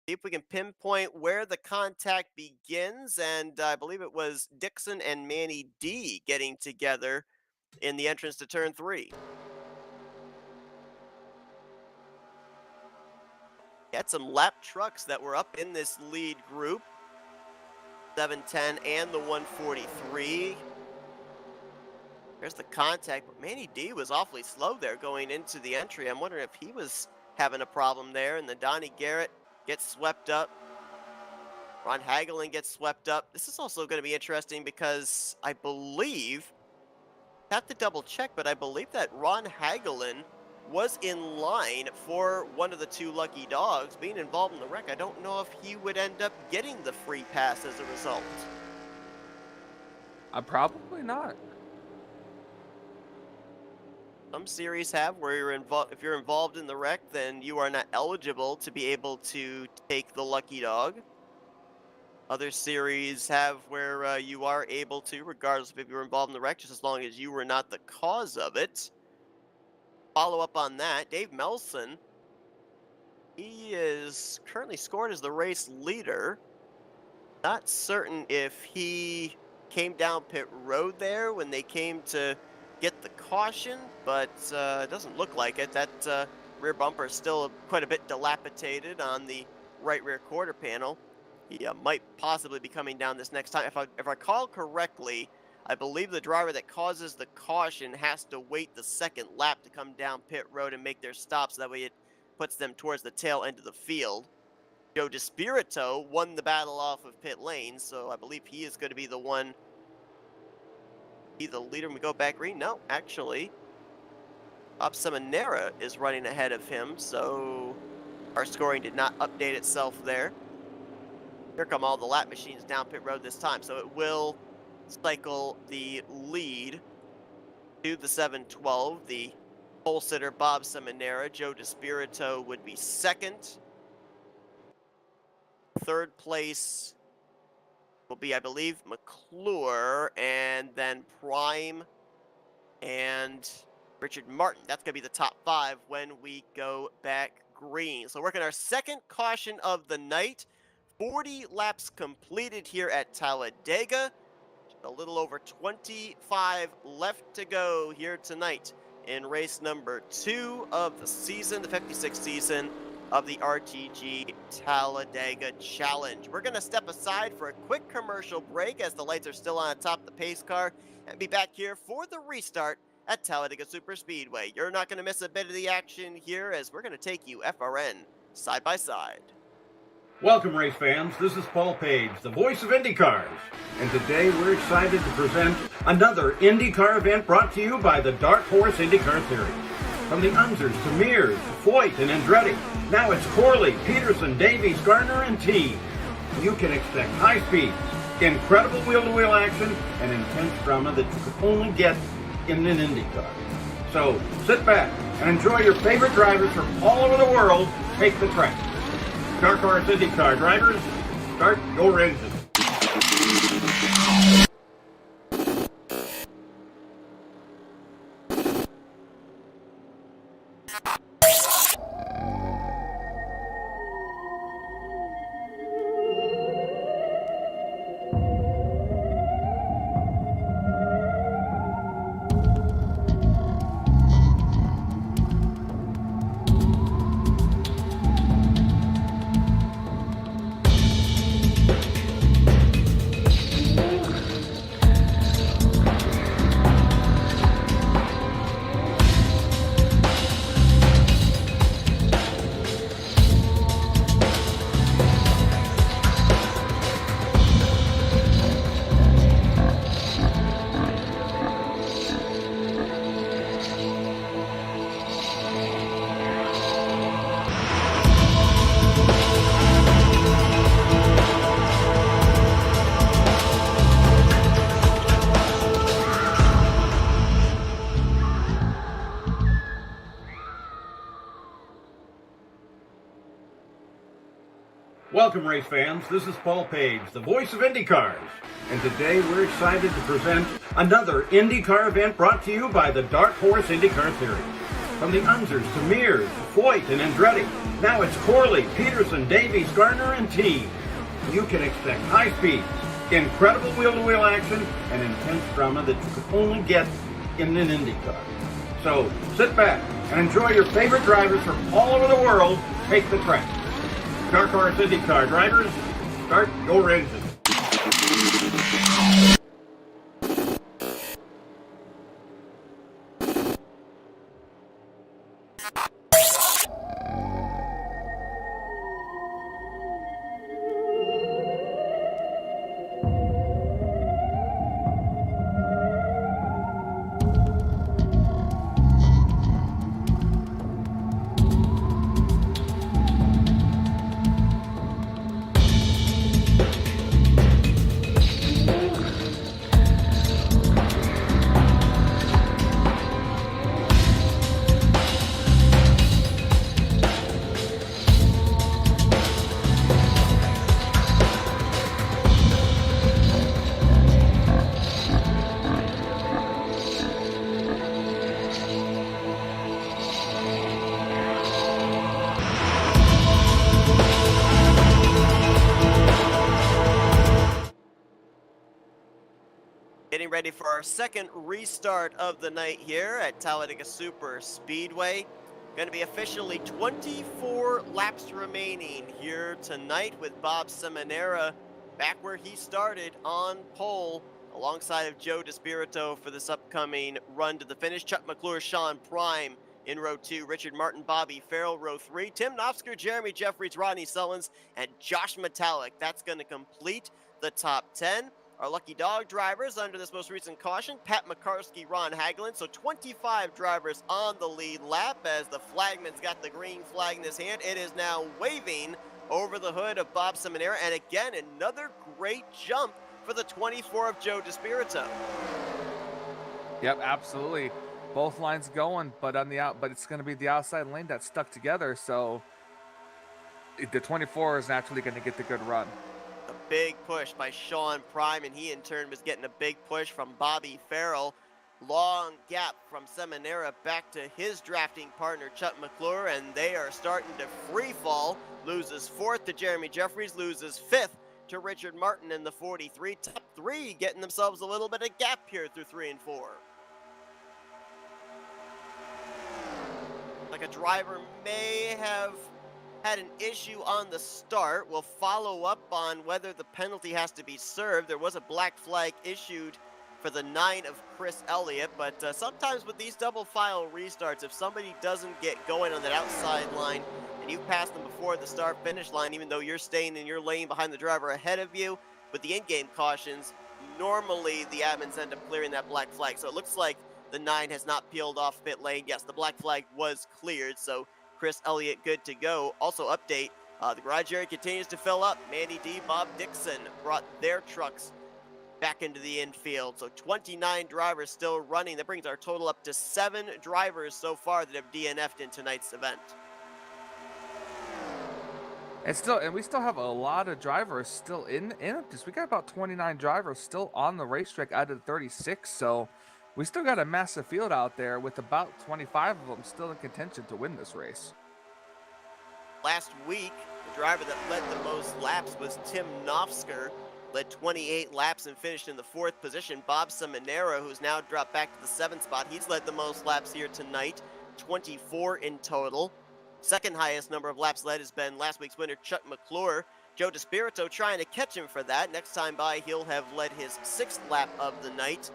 See if we can pinpoint where the contact begins. And I believe it was Dixon and Manny D getting together in the entrance to turn 3. Had some lap trucks that were up in this lead group. 710 and the 143. There's the contact, but Manny D was awfully slow there going into the entry. I'm wondering if he was having a problem there. And then Donnie Garrett gets swept up. Ron Hagelin gets swept up. This is also going to be interesting because I believe, have to double check, but I believe that Ron Hagelin was in line for one of the two lucky dogs being involved in the wreck. I don't know if he would end up getting the free pass as a result. Probably not. Some series have where you're involved. If you're involved in the wreck, then you are not eligible to be able to take the lucky dog. Other series have where you are able to, regardless of if you're involved in the wreck, just as long as you were not the cause of it. follow up on that, Dave Melson, he is currently scored as the race leader. Not certain if he came down pit road there when they came to get the caution, but it doesn't look like it. That rear bumper is still quite a bit dilapidated on the right rear quarter panel. He might possibly be coming down this next time. If I recall correctly, I believe the driver that causes the caution has to wait the second lap to come down pit road and make their stop, so that way it puts them towards the tail end of the field. Joe DeSpirito won the battle off of pit lane, so I believe he is going to be the one, be the leader when we go back green. No, actually, Bob Seminara is running ahead of him, so our scoring did not update itself there. Here come all the lap machines down pit road this time, so it will cycle the lead to the 712. The pole sitter Bob Seminara. Joe DeSpirito would be second. Third place will be, I believe, Mcclure, and then Prime and Richard Martin. That's going to be the top 5 when we go back green. So working our second caution of the night. 40 laps completed here at Talladega. A little over 25 left to go here tonight in race number 2 of the season, the 56 season of the RTG Talladega Challenge. We're going to step aside for a quick commercial break as the lights are still on atop the pace car, and be back here for the restart at Talladega Superspeedway. You're not going to miss a bit of the action here, as we're going to take you FRN side by side. Welcome, race fans. This is Paul Page, the voice of IndyCars. And today we're excited to present another IndyCar event brought to you by the Dark Horse IndyCar Series. From the Unzers to Mears, Foyt, and Andretti, now it's Corley, Peterson, Davies, Gardner, and Team. You can expect high speeds, incredible wheel-to-wheel action, and intense drama that you could only get in an IndyCar. So sit back and enjoy your favorite drivers from all over the world take the track. Dark Horse IndyCar drivers, start your engine. Welcome, race fans. This is Paul Page, the voice of IndyCars. And today we're excited to present another IndyCar event brought to you by the Dark Horse IndyCar Series. From the Unzers to Mears, Foyt, and Andretti, now it's Corley, Peterson, Davies, Gardner, and Team. You can expect high speeds, incredible wheel-to-wheel action, and intense drama that you could only get in an IndyCar. So sit back and enjoy your favorite drivers from all over the world take the track. Dark Horse IndyCar drivers, start your engine. getting ready for our second restart of the night here at Talladega Super Speedway. Going to be officially 24 laps remaining here tonight with Bob Seminara back where he started on pole alongside of Joe DeSpirito for this upcoming run to the finish. Chuck Mcclure, Sean Prime in row 2, Richard Martin, Bobby Farrell, row 3, Tim Knopfsker, Jeremy Jeffries, Rodney Sullins, and Josh Metallic. That's going to complete the top 10. Our lucky dog drivers under this most recent caution, Pat McCarskey, Ron Hagelin. So 25 drivers on the lead lap as the flagman's got the green flag in his hand. It is now waving over the hood of Bob Seminara. And again, another great jump for the 24 of Joe DeSpirito. Yep, absolutely. Both lines going, but but it's going to be the outside lane that's stuck together. So the 24 is naturally going to get the good run. A big push by Sean Prime, and he in turn was getting a big push from Bobby Farrell. Long gap from Seminara back to his drafting partner Chuck Mcclure, and they are starting to free fall. Loses 4th to Jeremy Jeffries, loses 5th to Richard Martin in the 43. Top 3 getting themselves a little bit of gap here through 3 and 4. Like a driver may have had an issue on the start. We'll follow up on whether the penalty has to be served. There was a black flag issued for the 9 of Chris Elliott, but sometimes with these double file restarts, if somebody doesn't get going on that outside line and you pass them before the start finish line, even though you're staying in your lane behind the driver ahead of you, with the in-game cautions, normally the admins end up clearing that black flag. So it looks like the 9 has not peeled off pit lane. Yes, the black flag was cleared, so Chris Elliott good to go. Also update, the garage area continues to fill up. Mandy D, Bob Dixon brought their trucks back into the infield. So 29 drivers still running. That brings our total up to 7 drivers so far that have DNF'd in tonight's event. And we still have a lot of drivers still in this. We got about 29 drivers still on the racetrack out of the 36. So we still got a massive field out there with about 25 of them still in contention to win this race. Last week, the driver that led the most laps was Tim Knopfsker, led 28 laps and finished in the 4th position. Bob Seminara, who's now dropped back to the 7th spot, he's led the most laps here tonight, 24 in total. Second highest number of laps led has been last week's winner, Chuck Mcclure. Joe DeSpirito trying to catch him for that. Next time by, he'll have led his 6th lap of the night.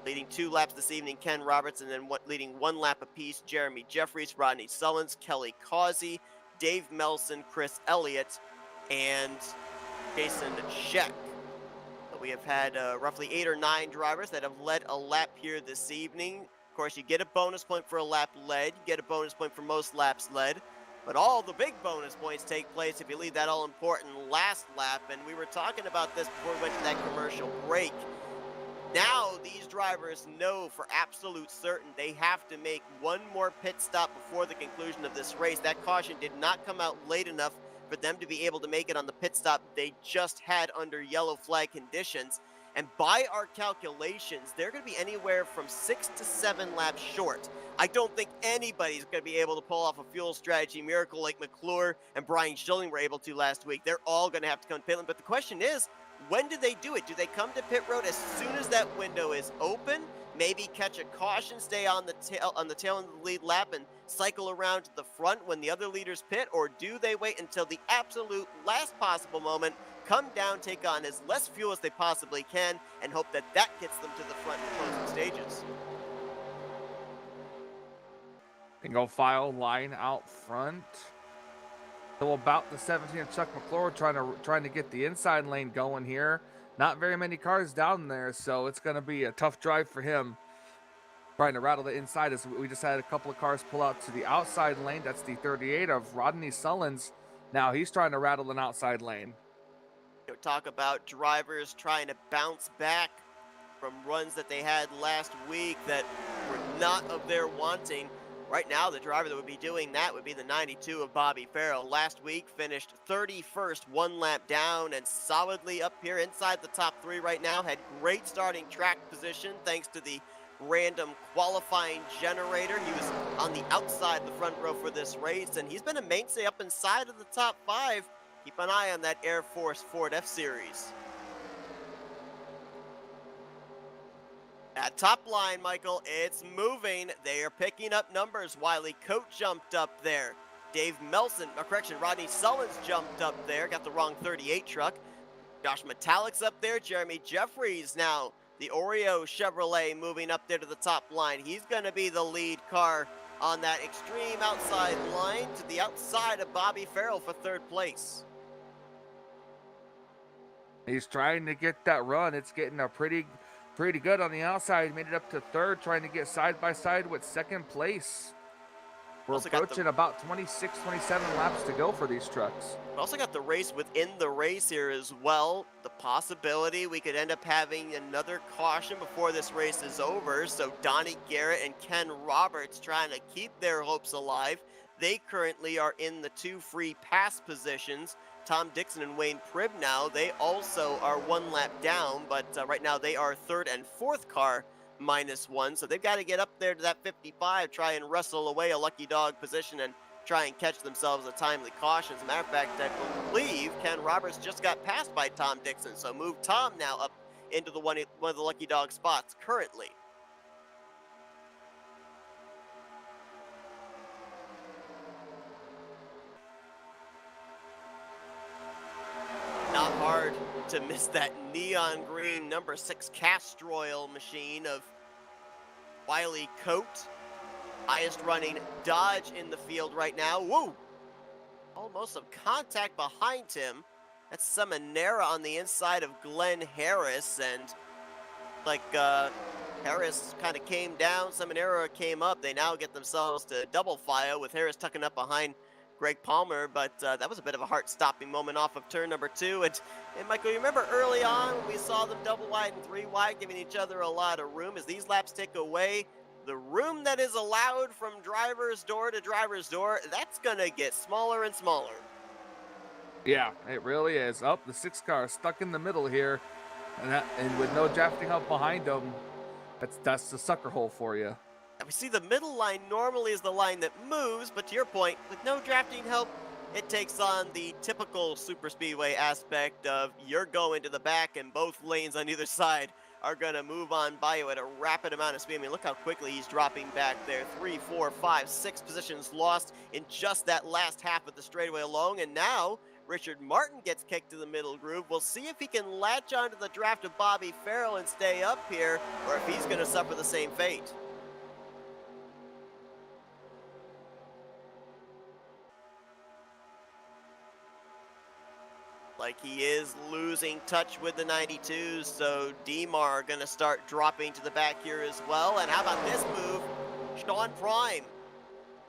Leading 2 laps this evening, Ken Roberts, and then leading 1 lap apiece, Jeremy Jeffries, Rodney Sullins, Kelly Causey, Dave Melson, Chris Elliott, and Jason Scheck. So we have had roughly 8 or 9 drivers that have led a lap here this evening. Of course, you get a bonus point for a lap led, you get a bonus point for most laps led, but all the big bonus points take place if you lead that all-important last lap, and we were talking about this before we went to that commercial break. Now these drivers know for absolute certain they have to make one more pit stop before the conclusion of this race. That caution did not come out late enough for them to be able to make it on the pit stop they just had under yellow flag conditions. And by our calculations, they're going to be anywhere from 6 to 7 laps short. I don't think anybody's going to be able to pull off a fuel strategy miracle like Mcclure and Brian Schilling were able to last week. They're all going to have to come to pit lane. But the question is, when do they do it? Do they come to pit road as soon as that window is open? Maybe catch a caution, stay on the tail end of the lead lap and cycle around to the front when the other leaders pit? Or do they wait until the absolute last possible moment, come down, take on as less fuel as they possibly can, and hope that that gets them to the front in the closing stages? Single file line out front. So about the 17th, Chuck Mcclure trying to get the inside lane going here. Not very many cars down there, so it's going to be a tough drive for him. Trying to rattle the inside as we just had a couple of cars pull out to the outside lane. That's the 38 of Rodney Sullins. Now he's trying to rattle an outside lane. Talk about drivers trying to bounce back from runs that they had last week that were not of their wanting. Right now, the driver that would be doing that would be the 92 of Bobby Farrell. Last week, finished 31st, 1 lap down, and solidly up here inside the top 3 right now. Had great starting track position thanks to the random qualifying generator. He was on the outside the front row for this race, and he's been a mainstay up inside of the top 5. Keep an eye on that Air Force Ford F-Series. At top line, Michael, it's moving. They are picking up numbers. Wiley Coate jumped up there. Dave Melson, Rodney Sullins jumped up there. Got the wrong 38 truck. Josh Metallic's up there. Jeremy Jeffries now. The Oreo Chevrolet moving up there to the top line. He's going to be the lead car on that extreme outside line to the outside of Bobby Farrell for third place. He's trying to get that run. It's getting a pretty good on the outside. He made it up to third, trying to get side by side with second place. We're approaching about 26, 27 laps to go for these trucks. We also got the race within the race here as well. The possibility we could end up having another caution before this race is over. So Donnie Garrett and Ken Roberts trying to keep their hopes alive. They currently are in the 2 free pass positions. Tom Dixon and Wayne Pribnow, they also are 1 lap down, but right now they are 3rd and 4th car -1. So they've got to get up there to that 55, try and wrestle away a lucky dog position and try and catch themselves a timely caution. As a matter of fact, I believe Ken Roberts just got passed by Tom Dixon. So move Tom now up into the one of the lucky dog spots currently. Not hard to miss that neon green number 6 Castrol machine of Wiley Coate. Highest running Dodge in the field right now. Woo! Almost some contact behind him. That's Seminara on the inside of Glenn Harris. And like Harris kind of came down, Seminara came up. They now get themselves to double file with Harris tucking up behind Greg Palmer, but that was a bit of a heart-stopping moment off of turn number 2. And Michael, you remember early on when we saw them double wide and 3 wide, giving each other a lot of room. As these laps tick away, the room that is allowed from driver's door to driver's door, that's going to get smaller and smaller. Yeah, it really is. Up, the 6 car is stuck in the middle here, and with no drafting help behind them, that's the sucker hole for you. We see the middle line normally is the line that moves, but to your point, with no drafting help, it takes on the typical super speedway aspect of you're going to the back and both lanes on either side are going to move on by you at a rapid amount of speed. I mean, look how quickly he's dropping back there. 3, 4, 5, 6 positions lost in just that last half of the straightaway alone. And now Richard Martin gets kicked to the middle groove. We'll see if he can latch onto the draft of Bobby Farrell and stay up here, or if he's going to suffer the same fate. Like he is losing touch with the 92s, so Demar gonna start dropping to the back here as well. And how about this move? Sean Prime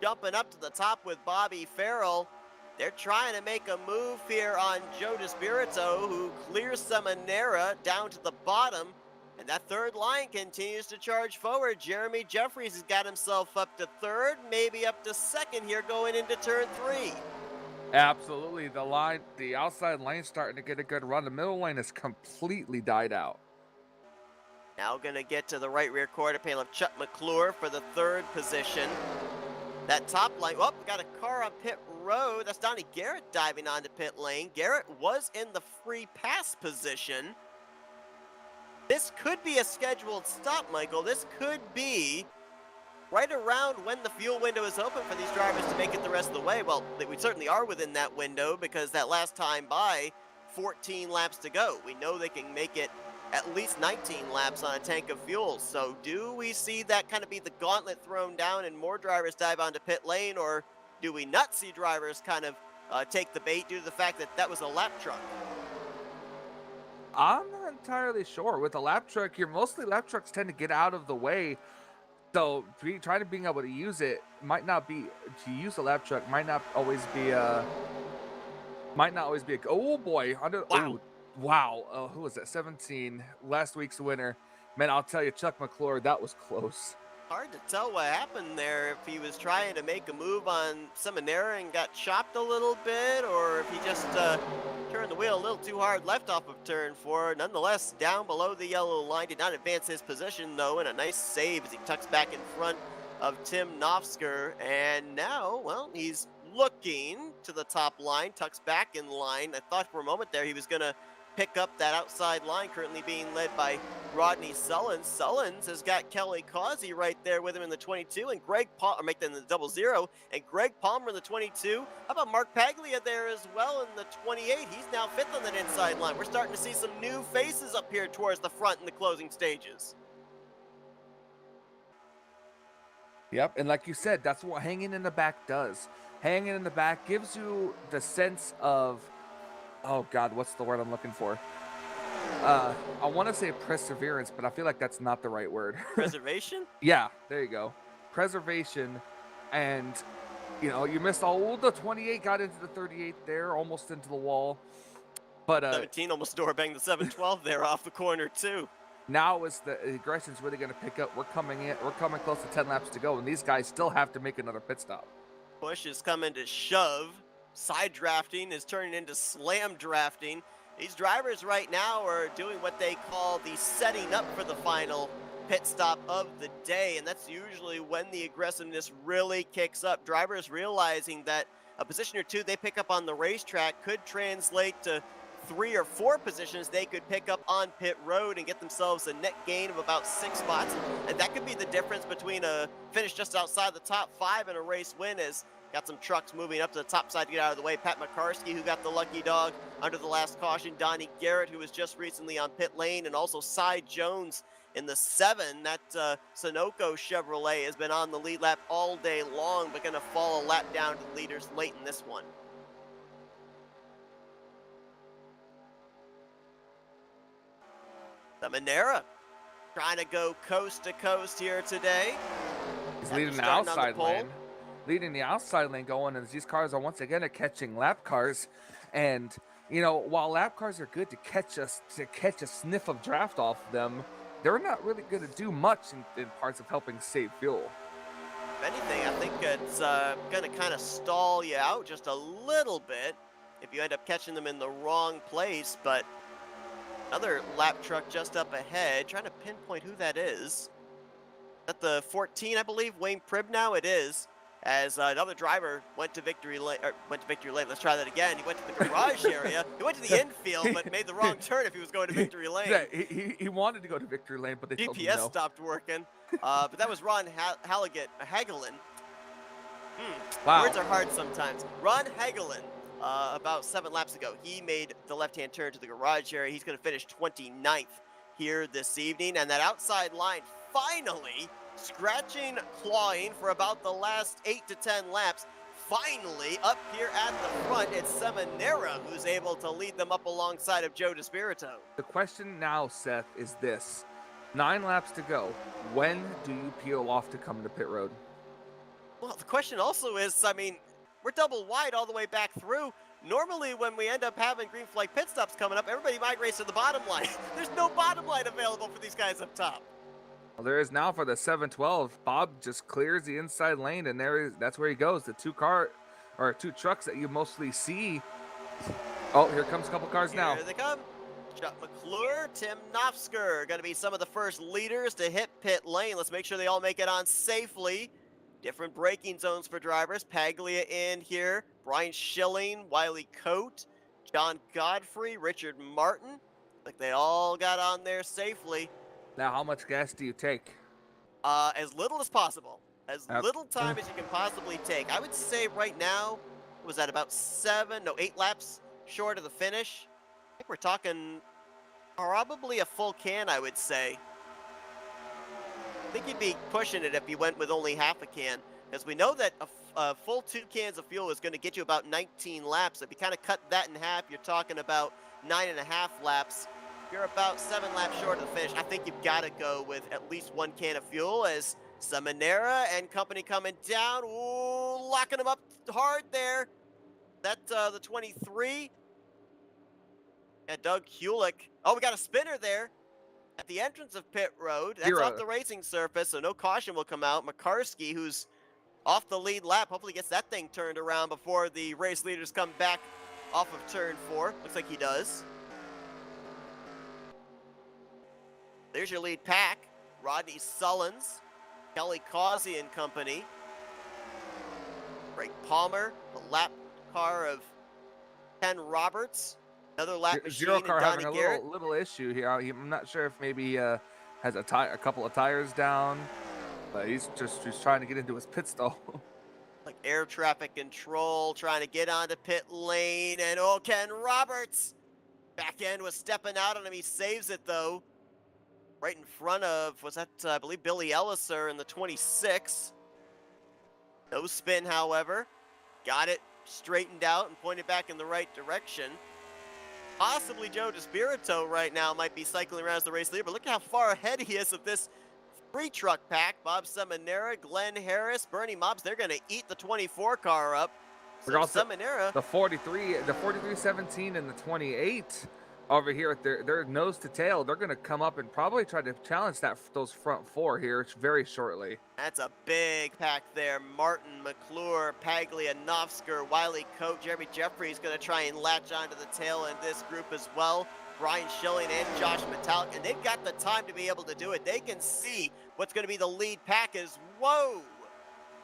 jumping up to the top with Bobby Farrell. They're trying to make a move here on Joe DeSpirito, who clears Seminara down to the bottom. And that third line continues to charge forward. Jeremy Jeffries has got himself up to 3rd, maybe up to 2nd here going into turn 3. Absolutely. The outside lane's starting to get a good run. The middle lane has completely died out. Now gonna get to the right rear quarter panel of Chuck Mcclure for the 3rd position. That top line, oh, got a car on pit road. That's Donnie Garrett diving onto pit lane. Garrett was in the free pass position. This could be a scheduled stop, Michael. This could be right around when the fuel window is open for these drivers to make it the rest of the way. Well, we certainly are within that window because that last time by, 14 laps to go. We know they can make it at least 19 laps on a tank of fuel. So do we see that kind of be the gauntlet thrown down and more drivers dive onto pit lane, or do we not see drivers kind of take the bait due to the fact that that was a lap truck? I'm not entirely sure. With a lap truck here, mostly lap trucks tend to get out of the way. So trying to being able to use it might not be to use a lap truck might not always be a oh boy wow who was that 17 last week's winner, man. I'll tell you, Chuck Mcclure, that was close. Hard to tell what happened there, if he was trying to make a move on Seminara and got chopped a little bit, or if he just turned the wheel a little too hard left off of turn 4. Nonetheless, down below the yellow line, did not advance his position though, and a nice save as he tucks back in front of Tim Nofsker. And now, well, he's looking to the top line, tucks back in line. I thought for a moment there he was gonna pick up that outside line, currently being led by Rodney Sullins. Sullins has got Kelly Causey right there with him in the 22, and Greg Palmer, make them the 00, and Greg Palmer in the 22. How about Mark Paglia there as well in the 28? He's now fifth on that inside line. We're starting to see some new faces up here towards the front in the closing stages. Yep, and like you said, that's what hanging in the back does. Hanging in the back gives you the sense of, oh God, what's the word I'm looking for? I want to say perseverance, but I feel like that's not the right word. Preservation? Yeah, there you go. Preservation, and you missed all the 28, got into the 38 there, almost into the wall. But 17 almost door banged the 712 there off the corner too. Now is the aggression's really going to pick up. We're coming close to 10 laps to go, and these guys still have to make another pit stop. Push is coming to shove. Side drafting is turning into slam drafting. These drivers right now are doing what they call the setting up for the final pit stop of the day, and that's usually when the aggressiveness really kicks up. Drivers realizing that a position or two they pick up on the racetrack could translate to 3 or 4 positions they could pick up on pit road and get themselves a net gain of about 6 spots. And that could be the difference between a finish just outside the top 5 and a race win, as got some trucks moving up to the top side to get out of the way. Pat McCarsky, who got the lucky dog under the last caution. Donnie Garrett, who was just recently on pit lane. And also Cy Jones in the 7. That Sunoco Chevrolet has been on the lead lap all day long, but going to fall a lap down to the leaders late in this one. The Manera trying to go coast to coast here today. He's leading the outside lane. Leading the outside lane going, and these cars are once again catching lap cars. And, while lap cars are good to catch a sniff of draft off them, they're not really going to do much in parts of helping save fuel. If anything, I think it's going to kind of stall you out just a little bit if you end up catching them in the wrong place, but another lap truck just up ahead, trying to pinpoint who that is. At the 14, I believe, Wayne Pribnow, it is, as another driver went to victory lane. Let's try that again. He went to the garage area. He went to the infield, but made the wrong turn if he was going to victory lane. Yeah, he wanted to go to victory lane, but they told him no. GPS stopped working. But that was Ron Hagelin. Wow. Words are hard sometimes. Ron Hagelin. About 7 laps ago, he made the left-hand turn to the garage area. He's going to finish 29th here this evening. And that outside line finally scratching, clawing for about the last 8 to 10 laps. Finally, up here at the front, it's Seminara who's able to lead them up alongside of Joe DeSpirito. The question now, Seth, is this. 9 laps to go. When do you peel off to come to pit road? Well, the question also is, we're double wide all the way back through. Normally, when we end up having green flag pit stops coming up, everybody migrates to the bottom line. There's no bottom line available for these guys up top. Well, there is now for the 712. Bob just clears the inside lane, and that's where he goes. The 2 trucks that you mostly see. Oh, here comes a couple cars now. Here they come. Chuck Mcclure, Tim Knopfsker, going to be some of the first leaders to hit pit lane. Let's make sure they all make it on safely. Different braking zones for drivers. Paglia in here. Brian Schilling, Wiley Coate, John Godfrey, Richard Martin. Like they all got on there safely. Now, how much gas do you take? As little as possible. As little time as you can possibly take. I would say right now, was that about 8 laps short of the finish? I think we're talking probably a full can, I would say. I think you'd be pushing it if you went with only half a can, because we know that a full 2 cans of fuel is going to get you about 19 laps. If you kind of cut that in half, you're talking about 9.5 laps. You're about 7 laps short of the finish. I think you've got to go with at least 1 can of fuel, as Seminara and company coming down. Ooh, locking them up hard there. That the 23. Yeah, Doug Hulick. Oh, we got a spinner there at the entrance of pit road. That's off the racing surface, so no caution will come out. Mccarsky, who's off the lead lap, hopefully gets that thing turned around before the race leaders come back off of turn 4. Looks like he does. There's your lead pack. Rodney Sullins, Kelly Causey and company. Greg Palmer, the lap car of Ken Roberts. Another lap Zero machine car and having Donnie a Garrett. little issue here. I'm not sure if maybe he has a couple of tires down, but he's trying to get into his pit stall. Like air traffic control, trying to get onto pit lane, and oh, Ken Roberts! Back end was stepping out on him. He saves it though. Right in front of, was that, I believe, Billy Elliser in the 26. No spin, however. Got it straightened out and pointed back in the right direction. Possibly Joe DeSpirito right now might be cycling around as the race leader, but look how far ahead he is of this three truck pack. Bob Seminara, Glenn Harris, Bernie Mobbs, they're going to eat the 24 car up. So Seminara, the 4317 and the 28 over here at their nose to tail, they're going to come up and probably try to challenge those front four here very shortly. That's a big pack there. Martin, McClure, Paglia, Nofsker, Wiley Coat, Jeremy Jeffries going to try and latch onto the tail in this group as well. Brian Schilling and Josh Metallic, and they've got the time to be able to do it. They can see what's going to be the lead pack is, whoa!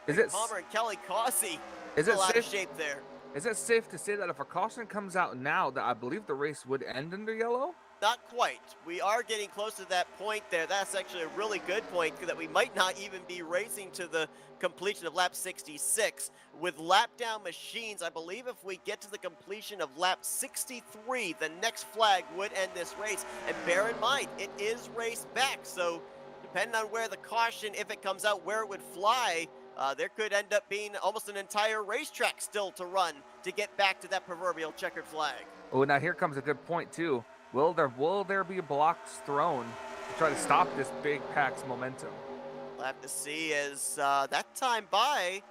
Is it Palmer and Kelly Causey is it still out safe, of shape there. Is it safe to say that if a caution comes out now, that I believe the race would end under yellow? Not quite. We are getting close to that point there. That's actually a really good point, that we might not even be racing to the completion of lap 66. With lap down machines, I believe if we get to the completion of lap 63, the next flag would end this race. And bear in mind, it is race back, so depending on where the caution, if it comes out, where it would fly, there could end up being almost an entire racetrack still to run to get back to that proverbial checkered flag. Oh, now here comes a good point too. Will there be blocks thrown to try to stop this big pack's momentum? We'll have to see as that time by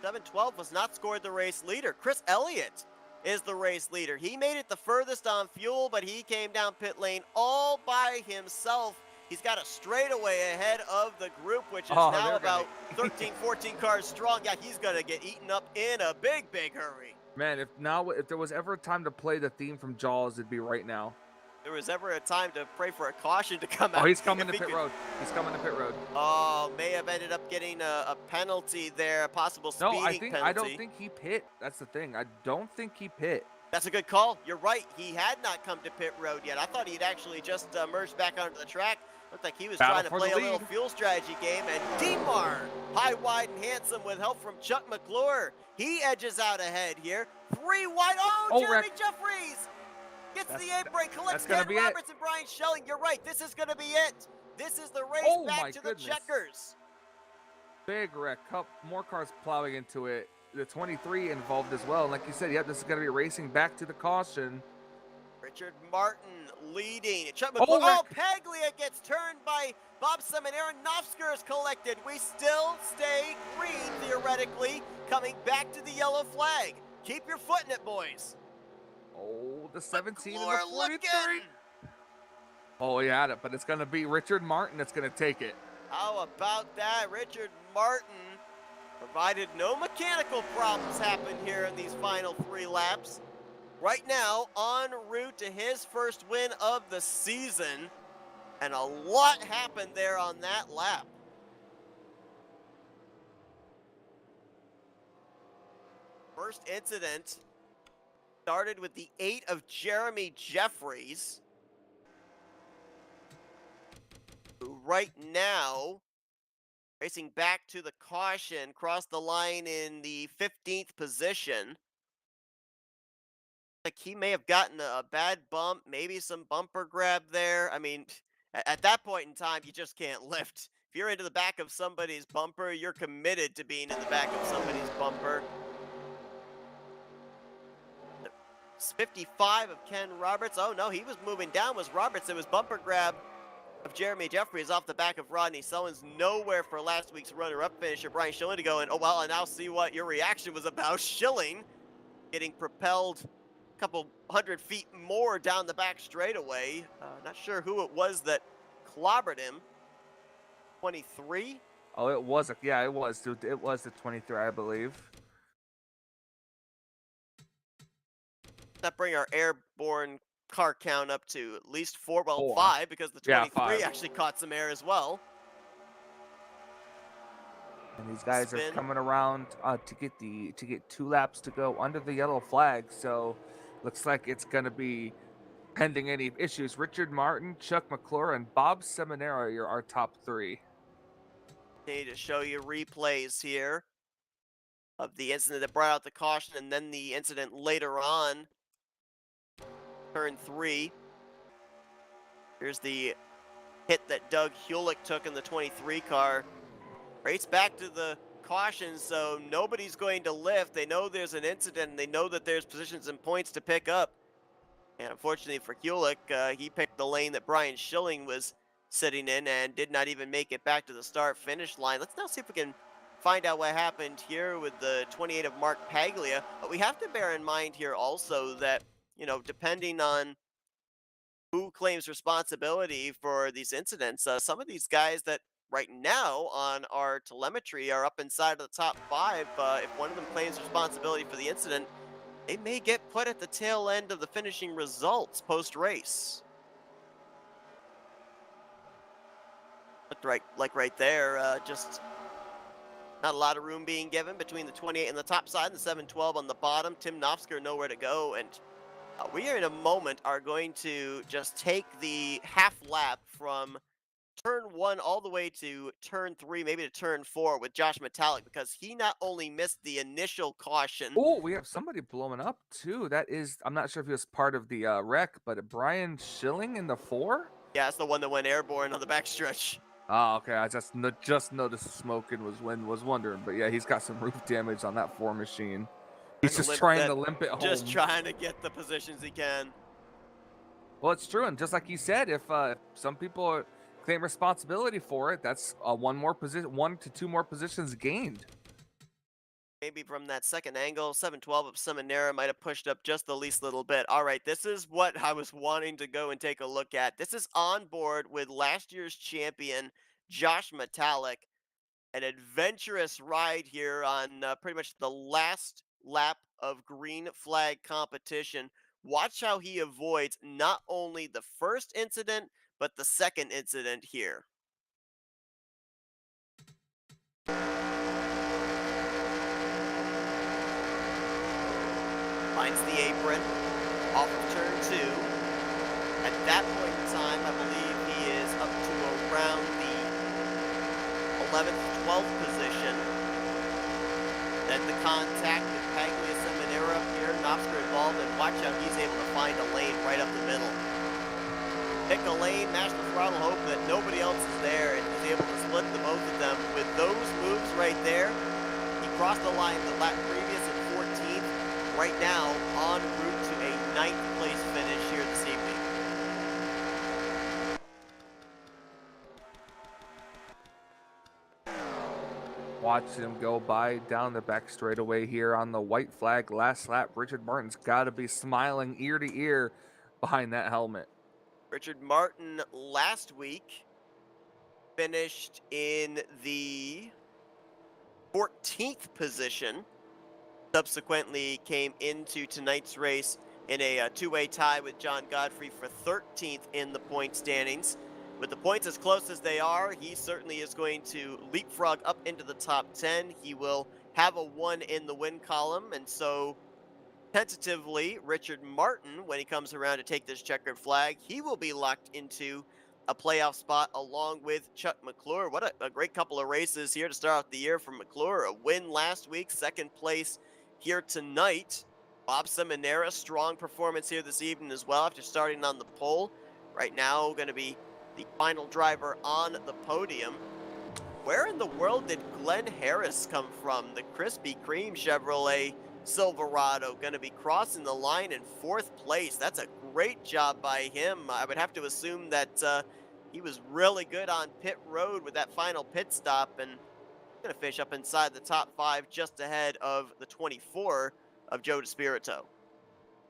7:12 was not scored the race leader. Chris Elliott is the race leader. He made it the furthest on fuel, but he came down pit lane all by himself. He's got a straightaway ahead of the group, which is now about 13, 14 cars strong. Yeah, he's going to get eaten up in a big, big hurry. Man, if there was ever a time to play the theme from Jaws, it'd be right now. There was ever a time to pray for a caution to come out. Oh, he's coming to pit road. He's coming to pit road. Oh, may have ended up getting a penalty there, a possible speeding penalty. I don't think he pit. That's the thing. I don't think he pit. That's a good call. You're right. He had not come to pit road yet. I thought he'd actually just merged back onto the track. Looked like he was trying to play a little fuel strategy game. And Demar, high, wide, and handsome with help from Chuck McClure. He edges out ahead here. 3 wide. Oh, Jeremy Jeffries gets the A-brake, collects Ken Roberts and Brian Schilling. You're right. This is going to be it. This is the race back to the checkers. Big wreck. More cars plowing into it. The 23 involved as well. And like you said, yeah, this is going to be racing back to the caution. Richard Martin leading. Chuck McClure. Oh, Paglia gets turned by Bob Seminara. Nofsker is collected. We still stay green, theoretically, coming back to the yellow flag. Keep your foot in it, boys. Oh, the 17 and McClure the 43. looking. Oh, he had it, but it's going to be Richard Martin that's going to take it. How about that? Richard Martin, provided no mechanical problems happen here in these final 3 laps. Right now, en route to his first win of the season, and a lot happened there on that lap. First incident started with the 8 of Jeremy Jeffries, who right now, racing back to the caution, crossed the line in the 15th position. Like he may have gotten a bad bump, maybe some bumper grab there. I mean, at that point in time, you just can't lift. If you're into the back of somebody's bumper, you're committed to being in the back of somebody's bumper. 55 of Ken Roberts. Oh no, he was moving down, was Roberts. It was bumper grab of Jeremy Jeffries off the back of Rodney Sullivan's. Nowhere for last week's runner-up finisher, Brian Schilling, to go in. Oh well, and now see what your reaction was about. Schilling getting propelled couple 100 feet more down the back straightaway. Not sure who it was that clobbered him. 23? Oh, it was. Yeah, it was. It was the 23, I believe. That bring our airborne car count up to at least 4, well, 5, because the 23 actually caught some air as well. And these guys are coming around to get 2 laps to go under the yellow flag. So Looks like it's going to be pending any issues. Richard Martin, Chuck Mcclure, and Bob Seminara are our top three. Need to show you replays here of the incident that brought out the caution, and then the incident later on, turn 3. Here's the hit that Doug Hewlick took in the 23 car. Race back to the caution, so nobody's going to lift. They know there's an incident, and they know that there's positions and points to pick up. And unfortunately for Hewlick, he picked the lane that Brian Schilling was sitting in and did not even make it back to the start-finish line. Let's now see if we can find out what happened here with the 28 of Mark Paglia. But we have to bear in mind here also that, depending on who claims responsibility for these incidents, some of these guys that right now on our telemetry are up inside of the top 5. If one of them claims responsibility for the incident, they may get put at the tail end of the finishing results post-race. Looked right there, just not a lot of room being given between the 28 on the top side and the 712 on the bottom. Tim Knopfsker nowhere to go, and we are in a moment are going to just take the half lap from turn 1 all the way to turn 3, maybe to turn 4 with Josh Metallic, because he not only missed the initial caution. Oh, we have somebody blowing up too. That is, I'm not sure if he was part of the wreck, but Brian Schilling in the 4? Yeah, that's the one that went airborne on the backstretch. Oh, okay. I just noticed the smoke and was wondering, but yeah, he's got some roof damage on that 4 machine. He's just trying to limp it home. Just trying to get the positions he can. Well, it's true, and just like you said, if some people claim responsibility for it, that's one to two more positions gained. Maybe from that second angle, 712 of Seminara might have pushed up just the least little bit. All right, this is what I was wanting to go and take a look at. This is on board with last year's champion, Josh Metallic. An adventurous ride here on pretty much the last lap of green flag competition. Watch how he avoids not only the first incident, but the second incident here. Finds the apron, off of turn 2. At that point in time, I believe he is up to around the 11th, 12th position. Then the contact with Paglia Seminara up here, Knopfsker involved, and watch how he's able to find a lane right up the middle. Pick a lane, mash the throttle, hope that nobody else is there, and he's able to split the both of them. With those moves right there, he crossed the line the lap previous at 14th. Right now, en route to a 9th place finish here this evening. Watch him go by down the back straightaway here on the white flag last lap. Richard Martin's got to be smiling ear to ear behind that helmet. Richard Martin last week finished in the 14th position. Subsequently came into tonight's race in a two-way tie with John Godfrey for 13th in the point standings. With the points as close as they are, he certainly is going to leapfrog up into the top 10. He will have a 1 in the win column, and so tentatively, Richard Martin, when he comes around to take this checkered flag, he will be locked into a playoff spot along with Chuck Mcclure. What a great couple of races here to start out the year for Mcclure. A win last week, second place here tonight. Bob Seminara, strong performance here this evening as well after starting on the pole. Right now, going to be the final driver on the podium. Where in the world did Glenn Harris come from? The Krispy Kreme Chevrolet Silverado going to be crossing the line in 4th place. That's a great job by him. I would have to assume that he was really good on pit road with that final pit stop, and going to finish up inside the top 5 just ahead of the 24 of Joe DeSpirito.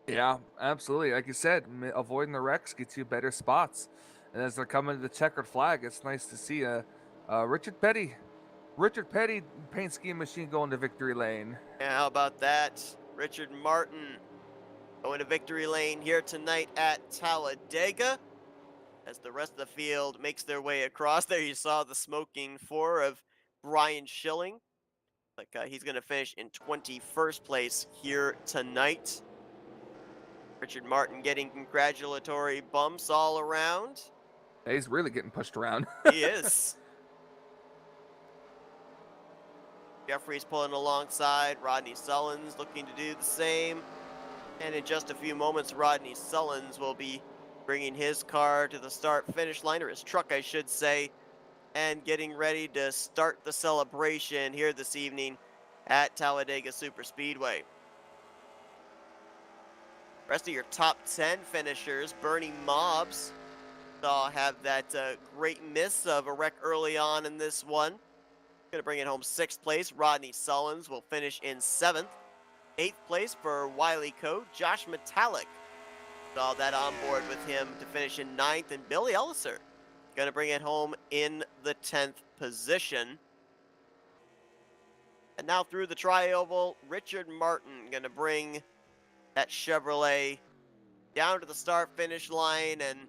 Yeah, absolutely. Like you said, avoiding the wrecks gets you better spots. And as they're coming to the checkered flag, it's nice to see Richard Petty paint scheme machine going to victory lane. Yeah, how about that? Richard Martin going to victory lane here tonight at Talladega. As the rest of the field makes their way across, there you saw the smoking 4 of Brian Schilling. Like he's going to finish in 21st place here tonight. Richard Martin getting congratulatory bumps all around. He's really getting pushed around. He is. Jeffries pulling alongside. Rodney Sullins looking to do the same. And in just a few moments, Rodney Sullins will be bringing his car to the start-finish line, or his truck, I should say, and getting ready to start the celebration here this evening at Talladega Superspeedway. Rest of your top 10 finishers, Bernie Mobbs, saw have that great miss of a wreck early on in this one. Going to bring it home 6th place. Rodney Sullins will finish in 7th. 8th place for Wiley Coe. Josh Metallic saw that on board with him to finish in 9th. And Billy Elliser going to bring it home in the 10th position. And now through the tri-oval, Richard Martin going to bring that Chevrolet down to the start-finish line and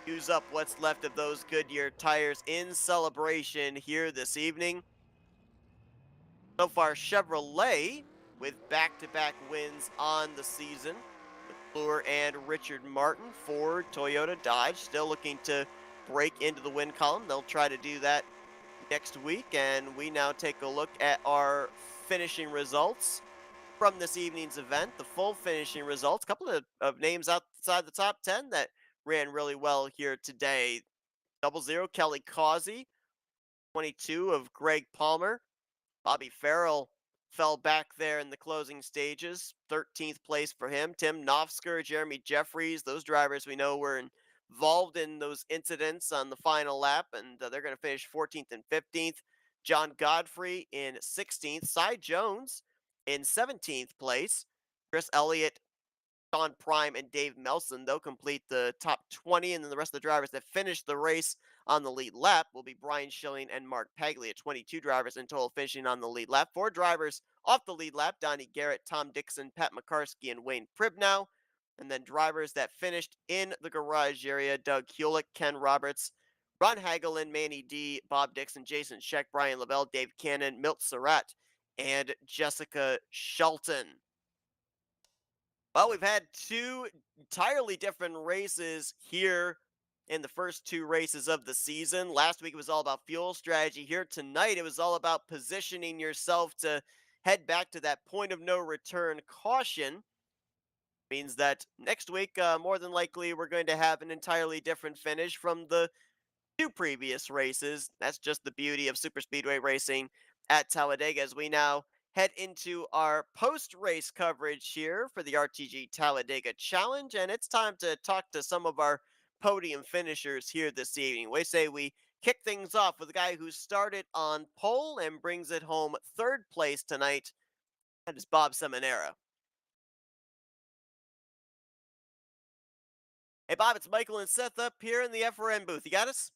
use up what's left of those Goodyear tires in celebration here this evening. So far, Chevrolet with back-to-back wins on the season. McClure and Richard Martin. Ford, Toyota, Dodge still looking to break into the win column. They'll try to do that next week, and we now take a look at our finishing results from this evening's event. The full finishing results, a couple of names outside the top 10 that ran really well here today. 00, Kelly Causey. 22 of Greg Palmer. Bobby Farrell fell back there in the closing stages. 13th place for him. Tim Nofsker, Jeremy Jeffries, those drivers we know were involved in those incidents on the final lap, and they're going to finish 14th and 15th. John Godfrey in 16th. Cy Jones in 17th place. Chris Elliott, Sean Prime, and Dave Melson, they'll complete the top 20, and then the rest of the drivers that finish the race on the lead lap will be Brian Schilling and Mark Paglia. 22 drivers in total finishing on the lead lap. 4 drivers off the lead lap: Donnie Garrett, Tom Dixon, Pat McCarskey, and Wayne Pribnow. And then drivers that finished in the garage area: Doug Hewlick, Ken Roberts, Ron Hagelin, Manny D, Bob Dixon, Jason Scheck, Brian Lavelle, Dave Cannon, Milt Surratt, and Jessica Shelton. Well, we've had 2 entirely different races here in the first 2 races of the season. Last week it was all about fuel strategy. Here tonight it was all about positioning yourself to head back to that point of no return caution. Means that next week, more than likely, we're going to have an entirely different finish from the 2 previous races. That's just the beauty of superspeedway racing at Talladega, as we now head into our post-race coverage here for the RTG Talladega Challenge, and it's time to talk to some of our podium finishers here this evening. We say we kick things off with a guy who started on pole and brings it home 3rd place tonight. That is Bob Seminara. Hey, Bob, it's Michael and Seth up here in the FRN booth. You got us?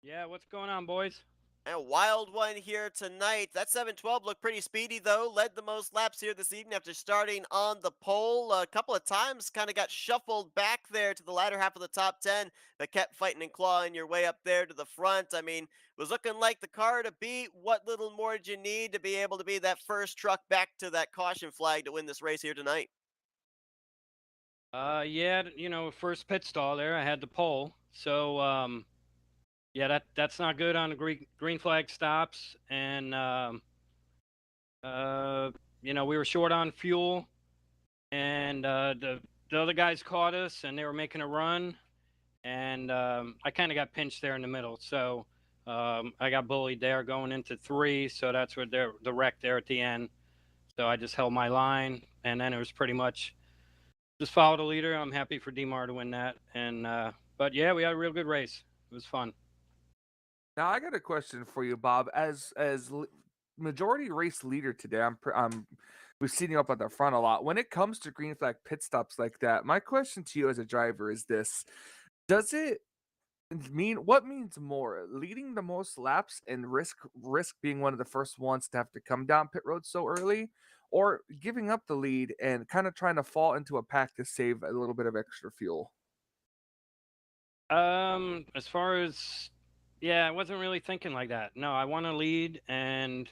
Yeah, what's going on, boys? And a wild one here tonight. That 712 looked pretty speedy, though. Led the most laps here this evening after starting on the pole. A couple of times kind of got shuffled back there to the latter half of the top 10, but kept fighting and clawing your way up there to the front. I mean, was looking like the car to beat. What little more did you need to be able to be that first truck back to that caution flag to win this race here tonight? Yeah, first pit stall there, I had the pole. So, yeah, that's not good on the green flag stops. And, we were short on fuel. And the other guys caught us, and they were making a run. And I kind of got pinched there in the middle. So I got bullied there going into 3. So that's where the wreck there at the end. So I just held my line. And then it was pretty much just follow the leader. I'm happy for DMAR to win that. And but yeah, we had a real good race. It was fun. Now I got a question for you, Bob. As majority race leader today, we've seen you up at the front a lot. When it comes to green flag pit stops like that, my question to you as a driver is this: does it what means more, leading the most laps and risk being one of the first ones to have to come down pit road so early, or giving up the lead and kind of trying to fall into a pack to save a little bit of extra fuel? As far as, yeah, I wasn't really thinking like that. No, I want to lead, and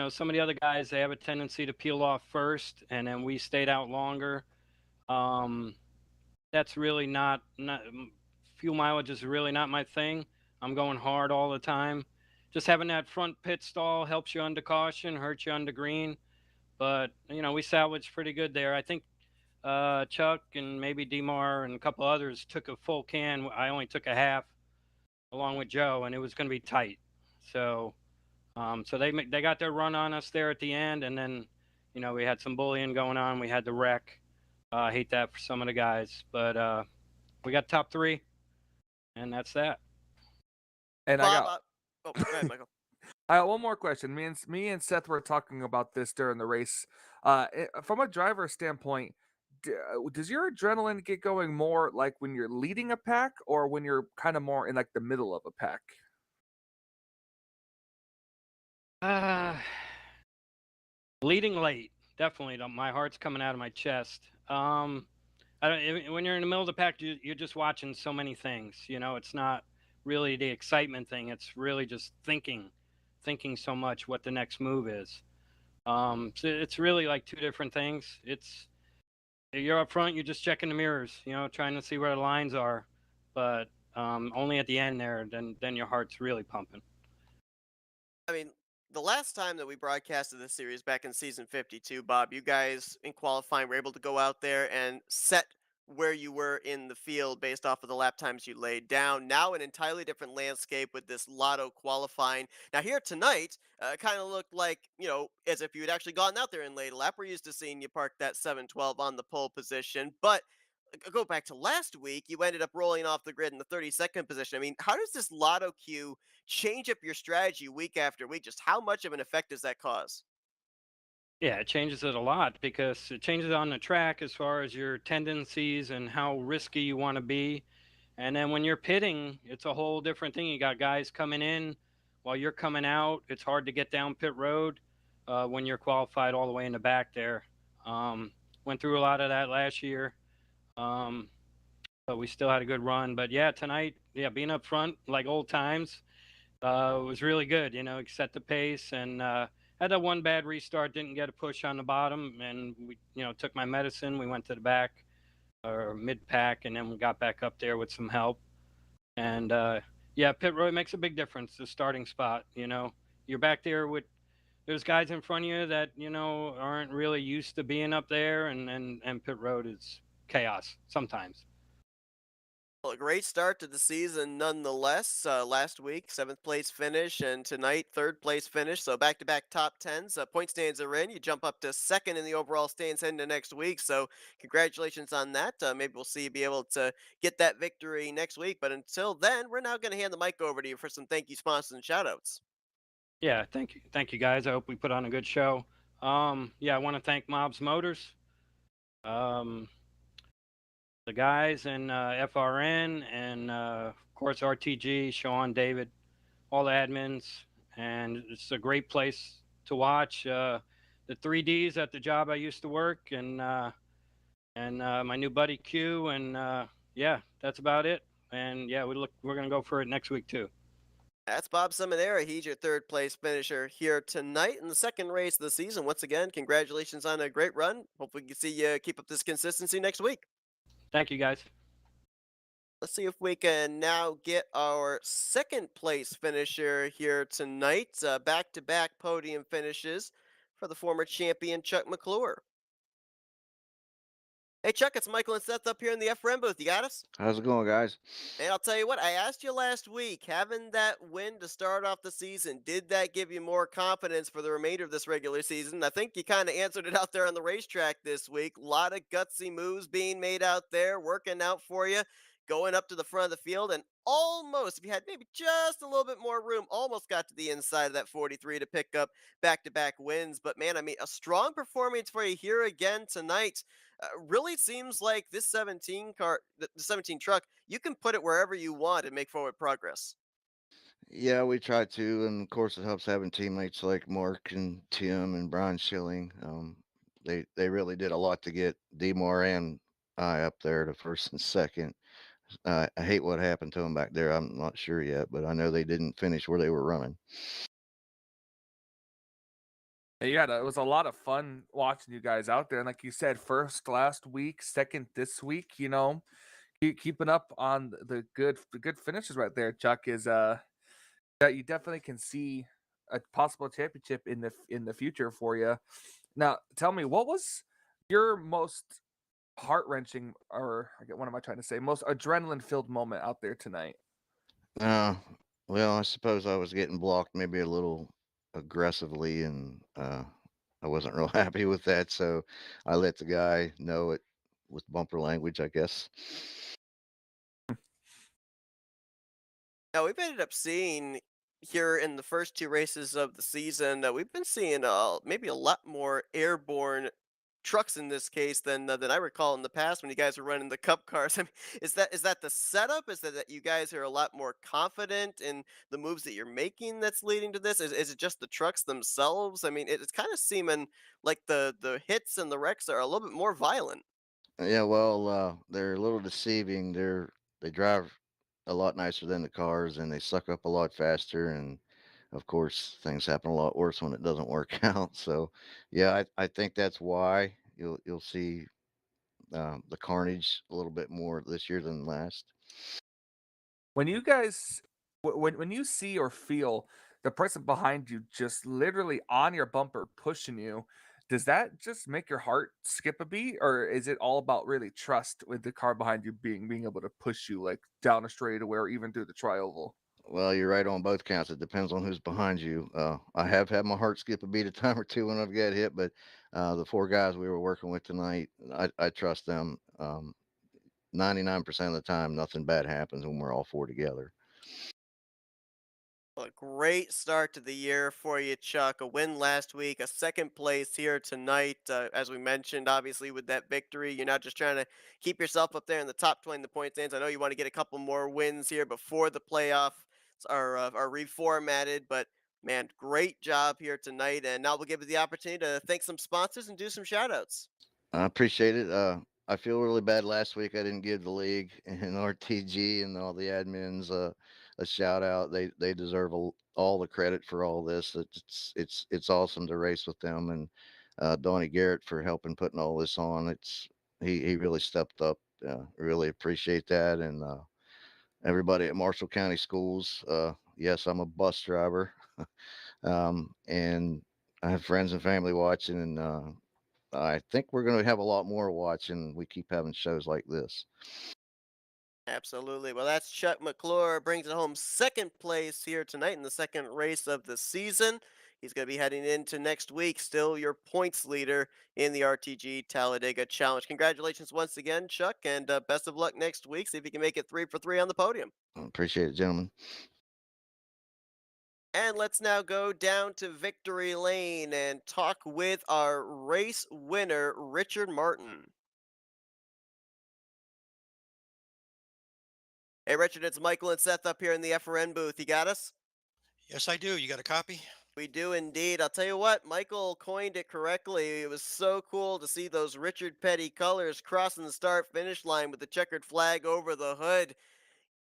some of the other guys, they have a tendency to peel off first, and then we stayed out longer. Um, that's really not fuel mileage is really not my thing. I'm going hard all the time. Just having that front pit stall helps you under caution, hurts you under green. But we salvaged pretty good there. I think Chuck and maybe Demar and a couple others took a full can. I only took a half, along with Joe, and it was going to be tight. So, so they got their run on us there at the end, and then, we had some bullying going on. We had the wreck. I hate that for some of the guys, but we got top three, and that's that. And Bob, oh, go ahead, Michael. I got one more question. Me and Seth were talking about this during the race. From a driver standpoint, does your adrenaline get going more like when you're leading a pack, or when you're kind of more in like the middle of a pack? Uh, Leading late, definitely. My heart's coming out of my chest. I don't. When you're in the middle of the pack, you're just watching so many things. It's not really the excitement thing. It's really just thinking so much what the next move is. So it's really like two different things. You're up front, you're just checking the mirrors, trying to see where the lines are, but only at the end there, then your heart's really pumping. I mean, the last time that we broadcasted this series back in season 52, Bob, you guys in qualifying were able to go out there and set where you were in the field based off of the lap times you laid down. Now, an entirely different landscape with this lotto qualifying. Now, here tonight, kind of looked like, as if you had actually gone out there and laid a lap. We're used to seeing you park that 712 on the pole position, but go back to last week, you ended up rolling off the grid in the 32nd position. I mean, how does this lotto queue change up your strategy week after week? Just how much of an effect does that cause? Yeah, it changes it a lot because it changes on the track as far as your tendencies and how risky you want to be. And then when you're pitting, it's a whole different thing. You got guys coming in while you're coming out. It's hard to get down pit road when you're qualified all the way in the back there. Went through a lot of that last year. Um, but we still had a good run. But yeah, tonight, yeah, being up front like old times was really good. Set the pace and had that one bad restart, didn't get a push on the bottom, and we, took my medicine. We went to the back or mid pack, and then we got back up there with some help. And yeah, pit road makes a big difference. The starting spot, you're back there with there's guys in front of you that aren't really used to being up there, and pit road is chaos sometimes. Well, a great start to the season nonetheless. Last week, seventh place finish, and tonight, third place finish. So back to back top tens. Point stands are in. You jump up to second in the overall stands heading to next week. So congratulations on that. Maybe we'll see you be able to get that victory next week. But until then, we're now going to hand the mic over to you for some thank you sponsors and shout outs. Yeah, thank you guys. I hope we put on a good show. Yeah, I want to thank Mobs Motors. Um, the guys in FRN and of course RTG, Sean, David, all the admins, and it's a great place to watch. The 3Ds at the job I used to work, and my new buddy Q, and yeah, that's about it. And yeah, we're gonna go for it next week too. That's Bob Seminara. He's your third place finisher here tonight in the second race of the season. Once again, congratulations on a great run. Hopefully, we can see you keep up this consistency next week. Thank you guys. Let's see if we can now get our second place finisher here tonight. Back to back podium finishes for the former champion Chuck Mcclure. Hey, Chuck, it's Michael and Seth up here in the FRM booth. You got us? How's it going, guys? And I'll tell you what, I asked you last week, having that win to start off the season, did that give you more confidence for the remainder of this regular season? I think you kind of answered it out there on the racetrack this week. A lot of gutsy moves being made out there, working out for you, going up to the front of the field, and almost, if you had maybe just a little bit more room, almost got to the inside of that 43 to pick up back-to-back wins. But man, I mean, a strong performance for you here again tonight. Really seems like this 17 car, the 17 truck, you can put it wherever you want and make forward progress. Yeah, we try to, and of course, it helps having teammates like Mark and Tim and Brian Schilling. They really did a lot to get Demar and I up there to first and second. I hate what happened to them back there. I'm not sure yet, but I know they didn't finish where they were running. Yeah, it was a lot of fun watching you guys out there. And like you said, first last week, second this week, keeping up on the good finishes right there, Chuck, is that you definitely can see a possible championship in the future for you. Now, tell me, what was your most heart wrenching, or I get what am I trying to say, most adrenaline filled moment out there tonight? Uh, well, I suppose I was getting blocked maybe a little aggressively, and I wasn't real happy with that. So I let the guy know it with bumper language, I guess. Now we've ended up seeing here in the first two races of the season, we've been seeing maybe a lot more airborne trucks in this case than I recall in the past when you guys were running the Cup cars. I mean, is that the setup? Is that you guys are a lot more confident in the moves that you're making that's leading to this? Is it just the trucks themselves? I mean, it's kind of seeming like the hits and the wrecks are a little bit more violent. Yeah, well, they're a little deceiving. They drive a lot nicer than the cars, and they suck up a lot faster. And of course, things happen a lot worse when it doesn't work out. So, yeah, I think that's why you'll see the carnage a little bit more this year than last. When you guys when you see or feel the person behind you just literally on your bumper pushing you, does that just make your heart skip a beat, or is it all about really trust with the car behind you being able to push you like down a straightaway or even through the trioval? Well, you're right on both counts. It depends on who's behind you. I have had my heart skip a beat a time or two when I've got hit, but the four guys we were working with tonight, I trust them. 99% of the time, nothing bad happens when we're all four together. Well, a great start to the year for you, Chuck. A win last week, a second place here tonight. As we mentioned, obviously, with that victory, you're not just trying to keep yourself up there in the top 20 in the point stands. I know you want to get a couple more wins here before the playoffs are reformatted, but man, great job here tonight. And now we'll give you the opportunity to thank some sponsors and do some shout outs. I appreciate it. I feel really bad last week. I didn't give the league and RTG and all the admins a shout out. They deserve all the credit for all this. It's awesome to race with them, and Donnie Garrett for helping putting all this on. He really stepped up. Really appreciate that, and everybody at Marshall County Schools. Yes, I'm a bus driver, and I have friends and family watching, and I think we're going to have a lot more watching. We keep having shows like this. Absolutely. Well, that's Chuck Mcclure brings it home second place here tonight in the second race of the season. He's going to be heading into next week, still your points leader in the RTG Talladega Challenge. Congratulations once again, Chuck, and best of luck next week. See if you can make it 3 for 3 on the podium. I appreciate it, gentlemen. And let's now go down to victory lane and talk with our race winner, Richard Martin. Hey, Richard, it's Michael and Seth up here in the FRN booth. You got us? Yes, I do. You got a copy? We do indeed. I'll tell you what, Michael coined it correctly. It was so cool to see those Richard Petty colors crossing the start finish line with the checkered flag over the hood.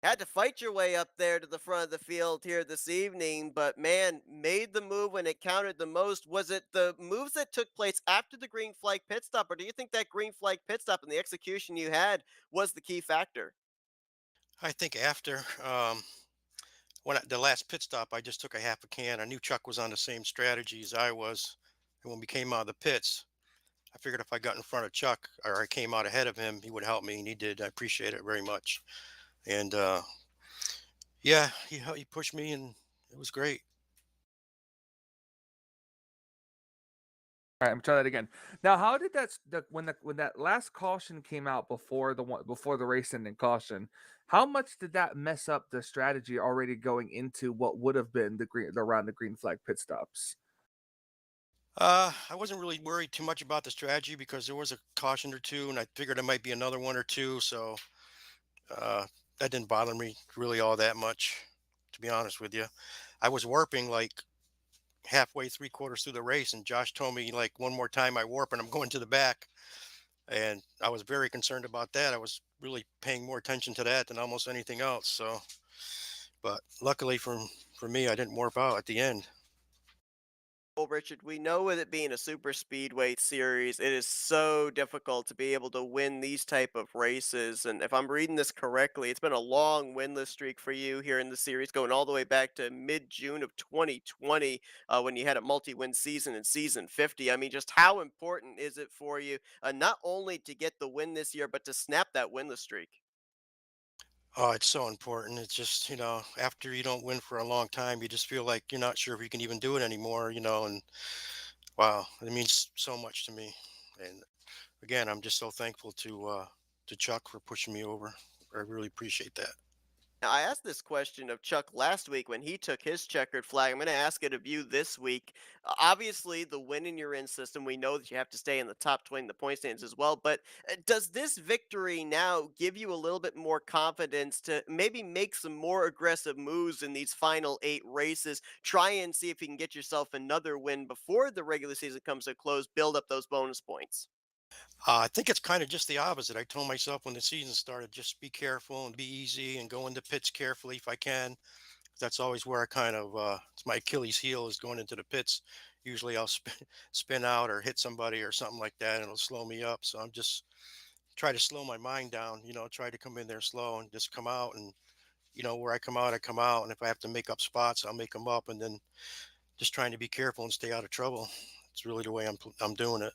Had to fight your way up there to the front of the field here this evening, but man, made the move when it counted the most. Was it the moves that took place after the green flag pit stop, or do you think that green flag pit stop and the execution you had was the key factor? I think after the last pit stop, I just took a half a can. I knew Chuck was on the same strategy as I was, and when we came out of the pits, I figured if I got in front of Chuck or I came out ahead of him, he would help me, and he did. I appreciate it very much. And yeah, he pushed me, and it was great. All right, I'm trying that again. Now, how did when that last caution came out before the race ending caution? How much did that mess up the strategy already going into what would have been the green flag pit stops? I wasn't really worried too much about the strategy because there was a caution or two, and I figured it might be another one or two, so uh, that didn't bother me really all that much, to be honest with you. I was warping like halfway, three quarters through the race, and Josh told me like one more time I warp and I'm going to the back, and I was very concerned about that. I was really paying more attention to that than almost anything else. So, but luckily for me, I didn't warp out at the end. Well, Richard, we know with it being a super speedway series, it is so difficult to be able to win these type of races. And if I'm reading this correctly, it's been a long winless streak for you here in the series, going all the way back to mid-June of 2020, when you had a multi-win season in season 50. I mean, just how important is it for you, not only to get the win this year, but to snap that winless streak? Oh, it's so important. It's just, after you don't win for a long time, you just feel like you're not sure if you can even do it anymore, and wow, it means so much to me. And again, I'm just so thankful to Chuck for pushing me over. I really appreciate that. Now, I asked this question of Chuck last week when he took his checkered flag. I'm going to ask it of you this week. Obviously, the win in your in system, we know that you have to stay in the top 20 in the point stands as well. But does this victory now give you a little bit more confidence to maybe make some more aggressive moves in these final 8 races? Try and see if you can get yourself another win before the regular season comes to a close, build up those bonus points. I think it's kind of just the opposite. I told myself when the season started, just be careful and be easy and go into pits carefully if I can. That's always where I kind of it's my Achilles heel is going into the pits. Usually I'll spin out or hit somebody or something like that, and it'll slow me up. So I'm just try to slow my mind down. Try to come in there slow and just come out. And where I come out, I come out. And if I have to make up spots, I'll make them up. And then just trying to be careful and stay out of trouble. It's really the way I'm doing it.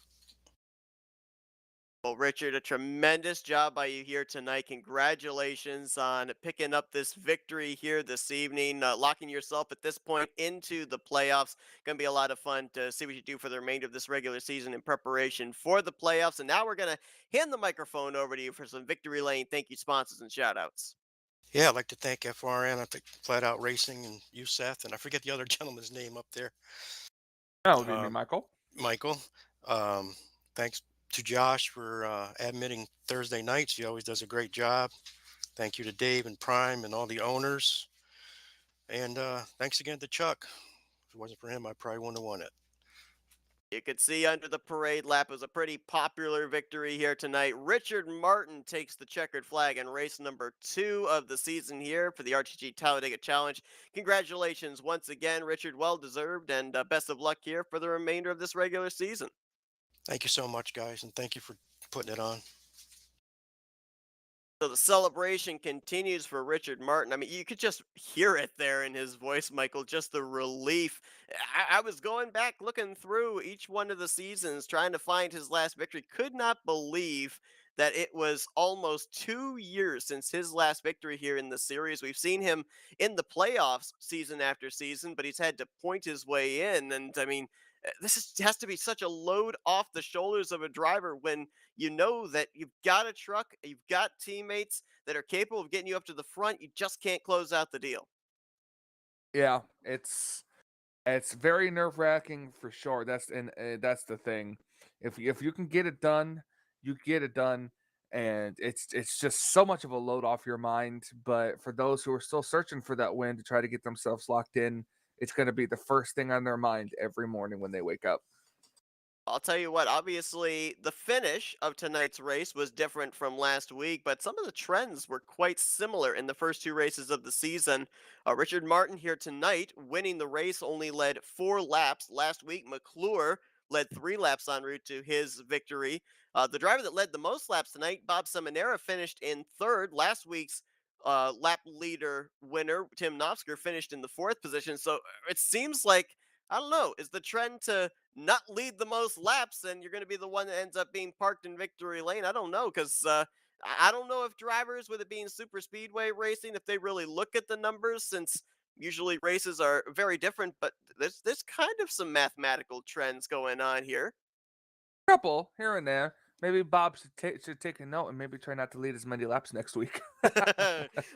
Well, Richard, a tremendous job by you here tonight. Congratulations on picking up this victory here this evening, locking yourself at this point into the playoffs. Going to be a lot of fun to see what you do for the remainder of this regular season in preparation for the playoffs. And now we're going to hand the microphone over to you for some victory lane thank you sponsors and shout outs. Yeah, I'd like to thank FRN, I think Flatout Racing and you, Seth, and I forget the other gentleman's name up there. That would be me, Um, Michael. Michael. Um, Thanks to Josh for admitting Thursday nights. He always does a great job. Thank you to Dave and Prime and all the owners. And thanks again to Chuck. If it wasn't for him, I probably wouldn't have won it. You could see under the parade lap, it was a pretty popular victory here tonight. Richard Martin takes the checkered flag in race number 2 of the season here for the RTG Talladega Challenge. Congratulations once again, Richard. Well deserved, and best of luck here for the remainder of this regular season. Thank you so much, guys, and thank you for putting it on. So the celebration continues for Richard Martin. I mean, you could just hear it there in his voice, Michael, just the relief. I was going back looking through each one of the seasons trying to find his last victory. Could not believe that it was almost 2 years since his last victory here in the series. We've seen him in the playoffs season after season, but he's had to point his way in. And I mean, has to be such a load off the shoulders of a driver when you know that you've got a truck, you've got teammates that are capable of getting you up to the front. You just can't close out the deal. Yeah, it's very nerve wracking for sure. That's the thing. If you can get it done, you get it done, and it's just so much of a load off your mind. But for those who are still searching for that win to try to get themselves locked in, it's going to be the first thing on their mind every morning when they wake up. I'll tell you what, obviously, the finish of tonight's race was different from last week, but some of the trends were quite similar in the first 2 races of the season. Richard Martin here tonight, winning the race, only led 4 laps. Last week, Mcclure led 3 laps en route to his victory. The driver that led the most laps tonight, Bob Seminara, finished in third. Last week's lap leader winner, Tim Knopsker, finished in the fourth position. So it seems like, I don't know, is the trend to not lead the most laps and you're going to be the one that ends up being parked in victory lane? I don't know, because I don't know if drivers, with it being super speedway racing, if they really look at the numbers, since usually races are very different, but there's kind of some mathematical trends going on here. Couple here and there. Maybe Bob should take a note and maybe try not to lead as many laps next week.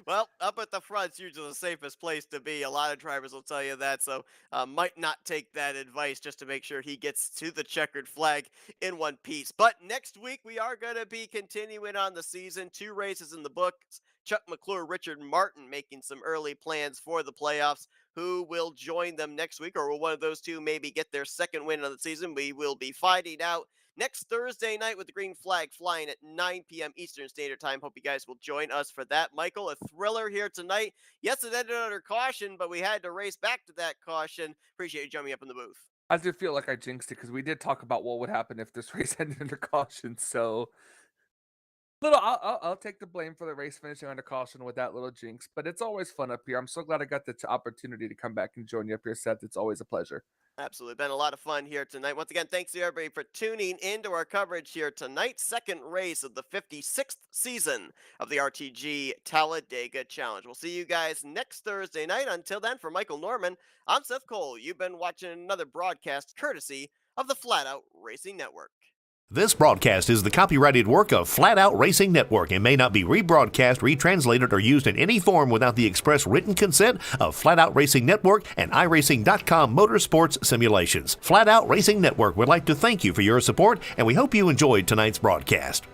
Well, up at the front's usually the safest place to be. A lot of drivers will tell you that, so might not take that advice just to make sure he gets to the checkered flag in one piece. But next week we are going to be continuing on the season. 2 races in the books. Chuck Mcclure, Richard Martin making some early plans for the playoffs. Who will join them next week, or will one of those two maybe get their second win of the season? We will be finding out next Thursday night with the green flag flying at 9 p.m. Eastern Standard Time. Hope you guys will join us for that. Michael, a thriller here tonight. Yes, it ended under caution, but we had to race back to that caution. Appreciate you joining me up in the booth. I do feel like I jinxed it because we did talk about what would happen if this race ended under caution. So, I'll take the blame for the race finishing under caution with that little jinx. But it's always fun up here. I'm so glad I got the opportunity to come back and join you up here, Seth. It's always a pleasure. Absolutely. Been a lot of fun here tonight. Once again, thanks to everybody for tuning into our coverage here tonight. Second race of the 56th season of the RTG Talladega Challenge. We'll see you guys next Thursday night. Until then, for Michael Norman, I'm Seth Cole. You've been watching another broadcast courtesy of the Flatout Racing Network. This broadcast is the copyrighted work of Flatout Racing Network and may not be rebroadcast, retranslated, or used in any form without the express written consent of Flatout Racing Network and iRacing.com Motorsports Simulations. Flatout Racing Network would like to thank you for your support, and we hope you enjoyed tonight's broadcast.